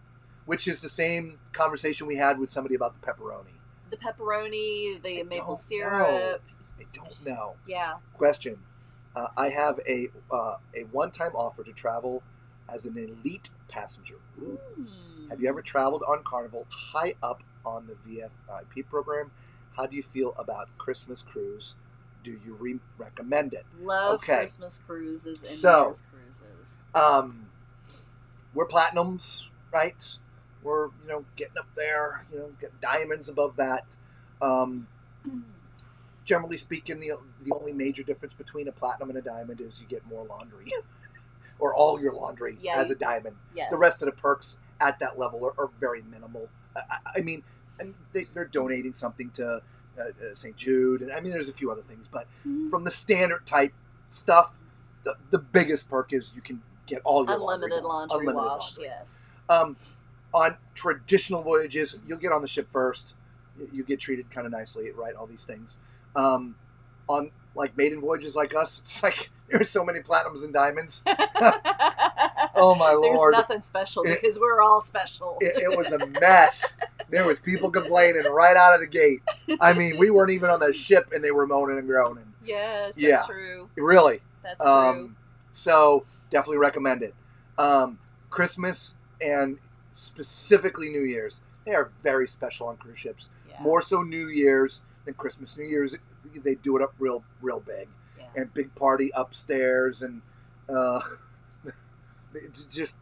Which is the same conversation we had with somebody about the pepperoni. The pepperoni, the maple syrup. I don't know. Yeah. Question. I have a one-time offer to travel as an elite passenger. Have you ever traveled on Carnival high up on the VIP program? How do you feel about Christmas cruise? Do you recommend it? Love Christmas cruises and New Year's cruises. We're platinums, right? We're, getting up there, get diamonds above that. Generally speaking, the only major difference between a platinum and a diamond is you get more laundry. Or all your laundry as a diamond. Yes. The rest of the perks at that level are very minimal. They're donating something to St. Jude. And there's a few other things. But from the standard type stuff, the biggest perk is you can get all your unlimited laundry washed, laundry. Yes. On traditional voyages, you'll get on the ship first. You get treated kind of nicely, right? All these things. On like maiden voyages like us, it's like there's so many platinums and diamonds. Oh my Lord! There's nothing special because we're all special. It was a mess. There was people complaining right out of the gate. We weren't even on the ship, and they were moaning and groaning. Yes, that's Yeah. true. Really. That's true. So definitely recommend it. Christmas and specifically New Year's, they are very special on cruise ships. Yeah. More so New Year's than Christmas. New Year's, they do it up real big. Yeah. And big party upstairs, and just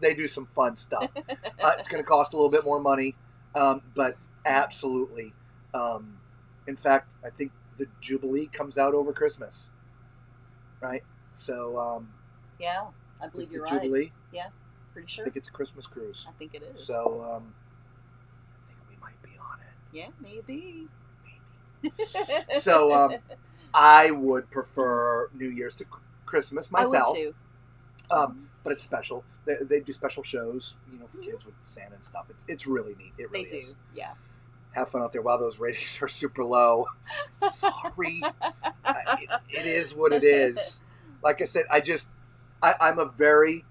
they do some fun stuff. It's going to cost a little bit more money, but absolutely. In fact, I think the Jubilee comes out over Christmas, right? So Yeah, I believe it's you're the right. Jubilee. Yeah, pretty I sure. think it's a Christmas cruise. I think it is. So I think we might be on it. Yeah, maybe. So I would prefer New Year's to Christmas myself. I would too. But it's special. They do special shows, for kids with Santa and stuff. It's really neat. It really They do. is. Yeah. Have fun out there. Wow, those ratings are super low. Sorry. It is what it is. Like I said, I'm a very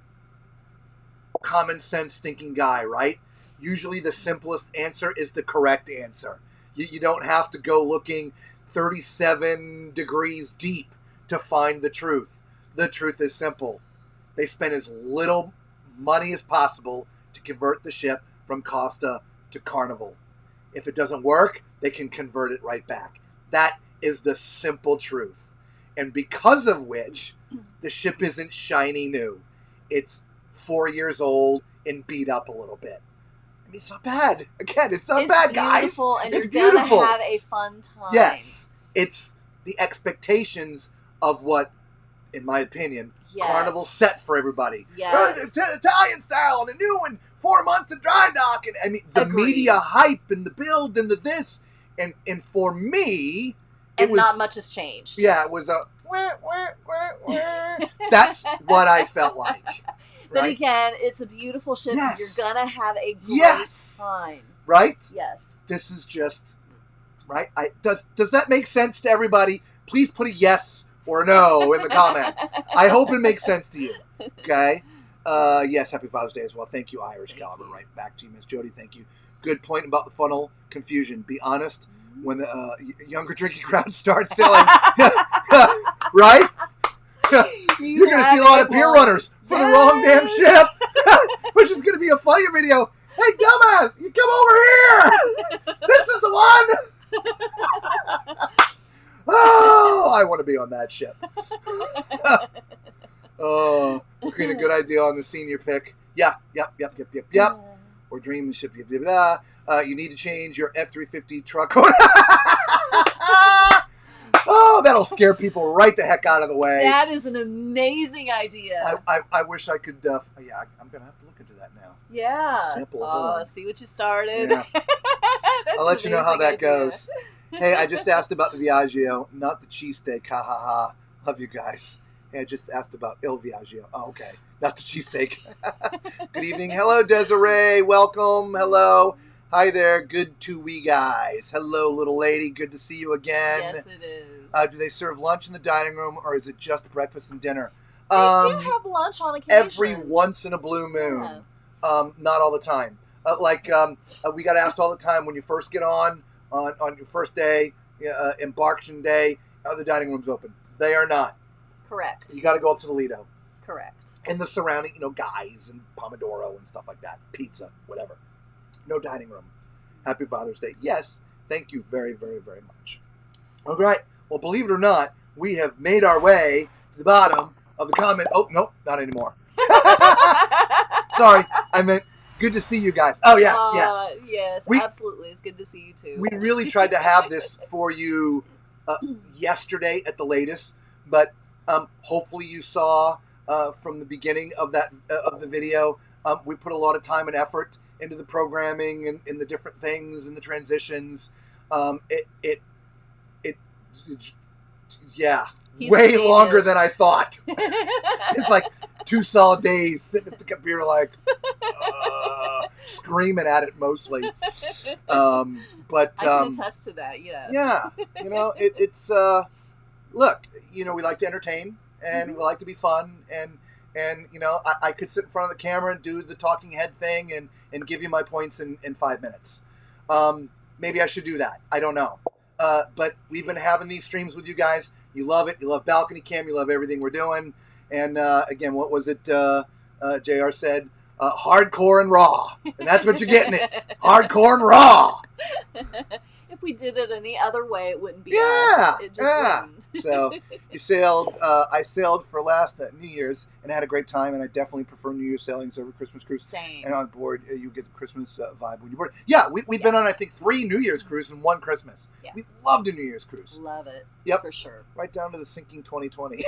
common sense thinking guy, right? Usually the simplest answer is the correct answer. You don't have to go looking 37 degrees deep to find the truth. The truth is simple. They spend as little money as possible to convert the ship from Costa to Carnival. If it doesn't work, they can convert it right back. That is the simple truth. And because of which, the ship isn't shiny new. It's 4 years old and beat up a little bit. I mean, it's not bad. Again, it's not bad, guys. It's beautiful, and it's you're beautiful. gonna have a fun time. Yes. It's the expectations of what, in my opinion, Yes. Carnival set for everybody. Yes. Italian style and a new one, 4 months of dry dock. And I mean, the Agreed. media hype and the build and the this. And for me, it was, not much has changed. yeah, it was a wah, wah, wah, wah. That's what I felt like. But Right? again, it's a beautiful ship. Yes. You're gonna have a great Yes. time. Right? Yes. This is just right. Does that make sense to everybody? Please put a yes or a no in the comment. I hope it makes sense to you. Okay. Yes. Happy Father's Day as well. Thank you, Irish Caliber. Right back to you, Miss Jody. Thank you. Good point about the funnel confusion. Be honest. When the younger drinking crowd starts selling, right? You're going to see a lot of beer runners for the wrong damn ship, which is going to be a funny video. Hey, dumbass, you come over here. This is the one. Oh, I want to be on that ship. Oh, looking a good idea on the senior pick. Yeah, yep. Or dream ship. You need to change your F-350 truck code. Oh, that'll scare people right the heck out of the way. That is an amazing idea. I wish I could. Yeah, I'm gonna have to look into that now. Yeah. Simple. Oh, see what you started. Yeah. That's I'll let you know how amazing that idea. goes. Hey, I just asked about the Viagio, not the cheesesteak. Ha ha ha. Love you guys. Hey, I just asked about Il Viagio. Oh, okay. Not the cheesesteak. Good evening. Hello, Desiree. Welcome. Hello. Hi there. Good to we guys. Hello, little lady. Good to see you again. Yes, it is. Do they serve lunch in the dining room, or is it just breakfast and dinner? They do have lunch on occasion. Every once in a blue moon. Yeah. Not all the time. We got asked all the time when you first get on your first day, embarkation day, are the dining rooms open? They are not. Correct. You got to go up to the Lido. Correct. And the surrounding, guys and Commodoro and stuff like that. Pizza, whatever. No dining room. Happy Father's Day. Yes, thank you very, very, very much. All right. Well, believe it or not, we have made our way to the bottom of the comment. Oh, nope, not anymore. Sorry, I meant good to see you guys. Oh, yes, yes. Yes, absolutely. It's good to see you, too. We really tried to have this for you yesterday at the latest, but hopefully you saw from the beginning of the video, we put a lot of time and effort into the programming and in the different things and the transitions. He's way longer than I thought. It's like 2 solid days sitting at the computer, like screaming at it mostly. But I can attest to that. Yes. Yeah, it's look, we like to entertain and we like to be fun and I could sit in front of the camera and do the talking head thing and give you my points in 5 minutes. Maybe I should do that. I don't know. But we've been having these streams with you guys You love it. You love Balcony Cam. You love everything we're doing. And again, what was it JR said? Hardcore and raw. And that's what you're getting it. Hardcore and raw. If we did it any other way, it wouldn't be us. It just wouldn't. So you sailed. I sailed for last New Year's and had a great time. And I definitely prefer New Year's sailings over Christmas cruise. Same. And on board, you get the Christmas vibe when you board. Yeah, we've been on I think 3 New Year's cruises and 1 Christmas. Yeah. We loved a New Year's cruise. Love it. Yep, for sure. Right down to the sinking 2020.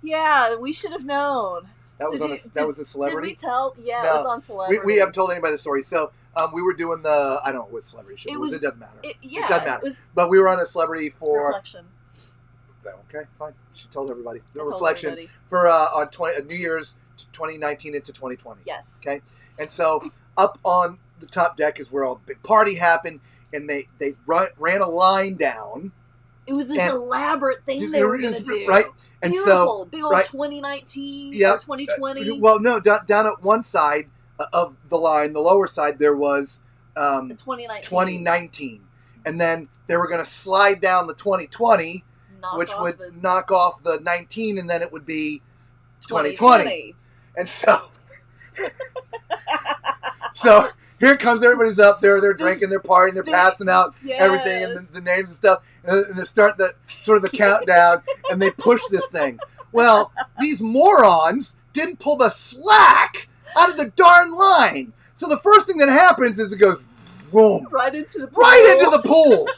Yeah, we should have known. That was a celebrity. Did we tell? Yeah, No, it was on Celebrity. We haven't told anybody the story. So we were doing I don't know what celebrity show it was. It doesn't matter. It doesn't matter. But we were on a celebrity for Reflection. Okay, fine. She told everybody. The told Reflection everybody. for on New Year's 2019 into 2020. Yes. Okay, and so up on the top deck is where all the big party happened, and they ran a line down. It was this elaborate thing they were going to do. Right. And beautiful, so, big old 2019 or 2020. Well, no, down at one side of the line, the lower side, there was 2019. And then they were going to slide down the 2020, which would knock off the 19, and then it would be 2020. And so, so here comes everybody's up there. They're drinking, they're partying, they're passing out everything and the names and stuff. And they start the countdown, and they push this thing. Well, these morons didn't pull the slack out of the darn line. So the first thing that happens is it goes boom, right into the pool. Right into the pool.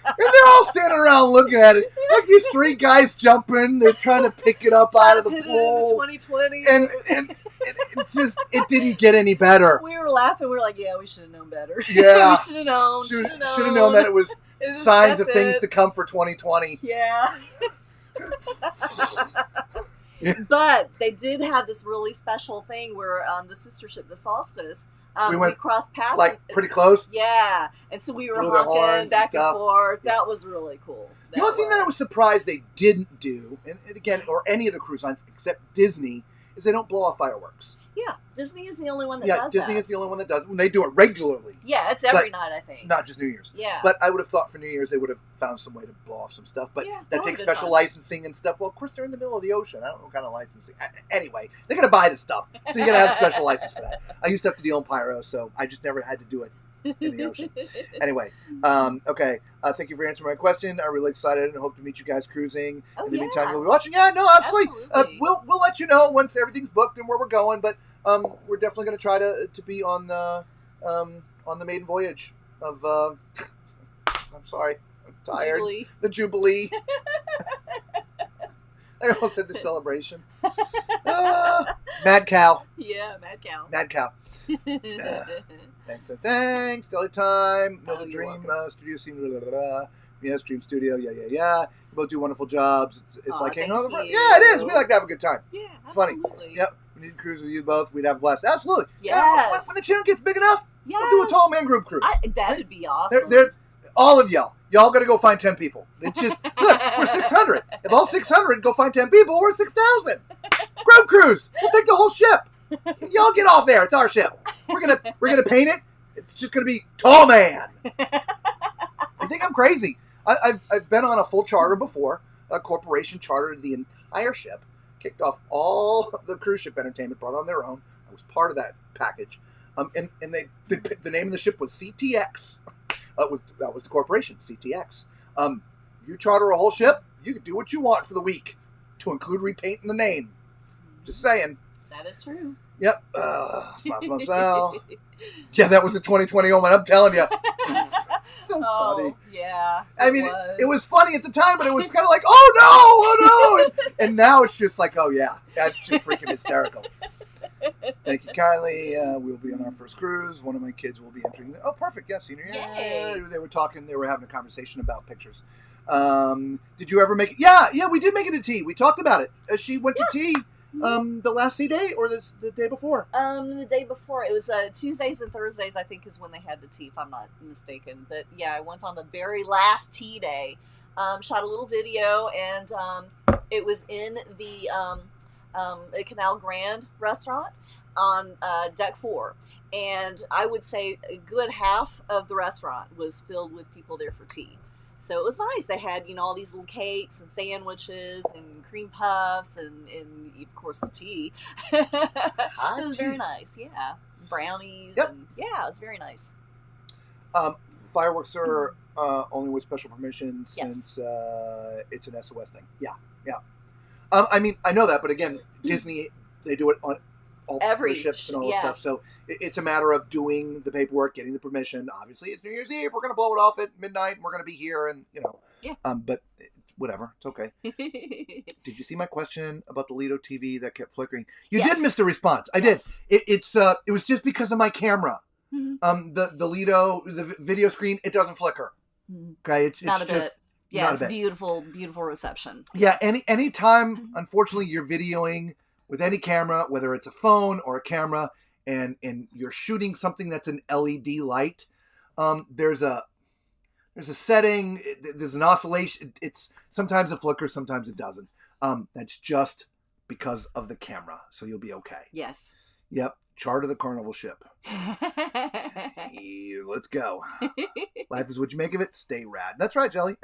And they're all standing around looking at it. Like these 3 guys jumping, they're trying to pick it up out of the pool. It in the 2020. And it didn't get any better. We were laughing. We were like, yeah, we should have known better. Yeah. We should have known. Should have known that it was signs of things to come for 2020. Yeah. But they did have this really special thing where the sister ship, the Solstice, we crossed paths. Like pretty close? Yeah. And so we were honking back and forth. Yeah. That was really cool. The only thing that I was surprised they didn't do, and again, or any of the cruise lines except Disney, is they don't blow off fireworks. Yeah, Disney is the only one that does that. Yeah, Disney is the only one that does it. When they do it regularly. Yeah, it's every night, I think. Not just New Year's. Yeah. But I would have thought for New Year's they would have found some way to blow off some stuff. But that takes special licensing and stuff. Well, of course, they're in the middle of the ocean. I don't know what kind of licensing. Anyway, they're going to buy the stuff. So you got to have a special license for that. I used to have to deal in pyro, so I just never had to do it in the ocean. Anyway, okay. Thank you for answering my question. I'm really excited and hope to meet you guys cruising. In the meantime, you'll be watching. Yeah, no, absolutely. We'll let you know once everything's booked and where we're going. But we're definitely going to try to be on the maiden voyage of. I'm sorry, I'm tired. Jubilee. The Jubilee. I almost said the celebration. Mad Cow. Yeah, Mad Cow. Mad Cow. Thanks. Deli time. Know the Dream Studio scene. Blah, blah, blah. Yes, Dream Studio. Yeah. You both do wonderful jobs. It's like hanging on the front. Yeah, it is. We like to have a good time. Yeah, it's absolutely. Funny. Yep. We need to cruise with you both. We'd have a blast. Absolutely. Yes. Yeah, when the channel gets big enough, we'll do a tall man group cruise. That'd be awesome. All of y'all got to go find 10 people. It's just, look, we're 600. If all 600 go find 10 people, we're 6,000. Group cruise. We'll take the whole ship. Y'all get off there. It's our ship. We're gonna paint it. It's just gonna be tall man. You think I'm crazy? I've been on a full charter before. A corporation chartered the entire ship, kicked off all the cruise ship entertainment, brought on their own. I was part of that package. And the name of the ship was CTX. That was the corporation, CTX. You charter a whole ship, you can do what you want for the week, to include repainting the name. Just saying. That is true. Yep. Smile. Yeah, that was a 2020 moment, I'm telling you. So funny. Yeah. I mean, it was funny at the time, but it was kind of like, oh no. And now it's just like, oh yeah, that's just freaking hysterical. Thank you kindly. We'll be on our first cruise. One of my kids will be entering. Oh, perfect. Yeah, senior year. Yay. They were having a conversation about pictures. Did you ever make it? Yeah, we did make it to tea. We talked about it. She went to tea the last tea day or the day before? The day before. It was Tuesdays and Thursdays, I think, is when they had the tea, if I'm not mistaken. But yeah, I went on the very last tea day. Shot a little video, and it was in the Canal Grand restaurant on deck 4, and I would say a good half of the restaurant was filled with people there for tea. So it was nice. They had, all these little cakes and sandwiches and cream puffs and of course the tea. It was very nice. Yeah. Brownies. Yep. And yeah, it was very nice. Fireworks are only with special permission Yes. since it's an SOS thing. Yeah. I mean, I know that, but again, Disney, they do it on all Every ships and all this yeah. stuff. So it's a matter of doing the paperwork, getting the permission. Obviously, it's New Year's Eve. We're going to blow it off at midnight, and we're going to be here, and Yeah. But whatever, it's okay. Did you see my question about the Lido TV that kept flickering? You Yes. did miss the response. I Yes. did. It was just because of my camera. Mhm. The Lido, the video screen, it doesn't flicker. Mhm. Okay, it's Not a just bit. Yeah, not a it's bit. beautiful, beautiful reception. Yeah, any time, unfortunately, you're videoing with any camera, whether it's a phone or a camera, and you're shooting something that's an LED light, there's a setting, there's an oscillation. It's sometimes it flickers, sometimes it doesn't. That's just because of the camera, so you'll be okay. Yes. Yep, chart of the Carnival ship. Let's go. Life is what you make of it. Stay rad. That's right, Jelly.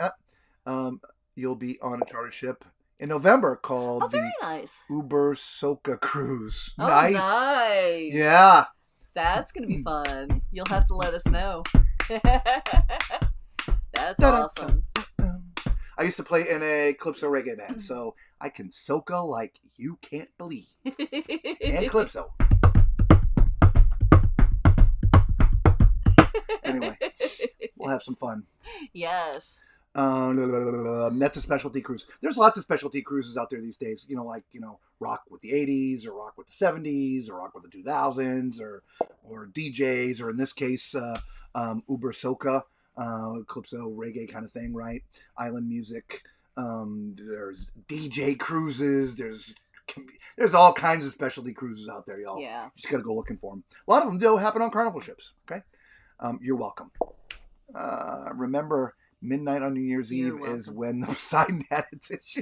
You'll be on a charter ship in November called Oh, very the nice. Uber Soka Cruise. Oh, Nice. nice. Yeah. That's going to be fun. You'll have to let us know. That's Ta-da. awesome. I used to play in a Calypso reggae band, so I can soca like you can't believe. And Calypso. Anyway, we'll have some fun. Yes. Meta specialty cruise. There's lots of specialty cruises out there these days. Rock with the 80s, or rock with the 70s, or rock with the 2000s, or DJs, or in this case, Uber Soca, Calypso reggae kind of thing, right? Island music. There's DJ cruises. There's all kinds of specialty cruises out there, y'all. Yeah. You just gotta go looking for them. A lot of them do happen on Carnival ships. Okay, you're welcome. Remember, midnight on New Year's You're Eve welcome. is when the Poseidon had its issue.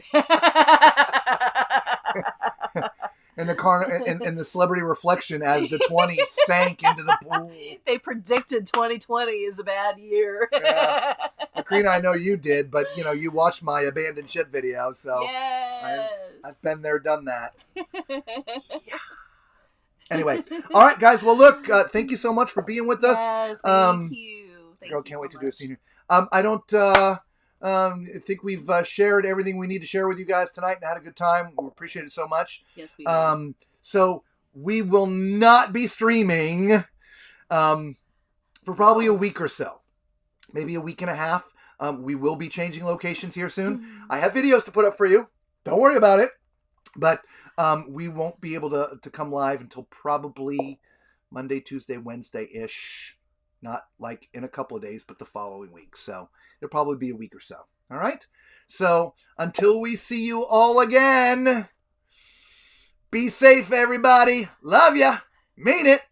And the celebrity reflection as the 20 sank into the pool. They predicted 2020 is a bad year. Yeah. Macrina, I know you did, but you watched my abandoned ship video, so Yes. I've been there, done that. Anyway, all right, guys. Well, look, thank you so much for being with us. Yes, thank you. Thank Girl, you can't so wait to do a much. senior. I don't think we've shared everything we need to share with you guys tonight and had a good time. We appreciate it so much. Yes, we do. So we will not be streaming for probably a week or so, maybe a week and a half. We will be changing locations here soon. I have videos to put up for you. Don't worry about it. But we won't be able to come live until probably Monday, Tuesday, Wednesday-ish. Not like in a couple of days, but the following week. So it'll probably be a week or so. All right? So until we see you all again, be safe, everybody. Love ya. Mean it.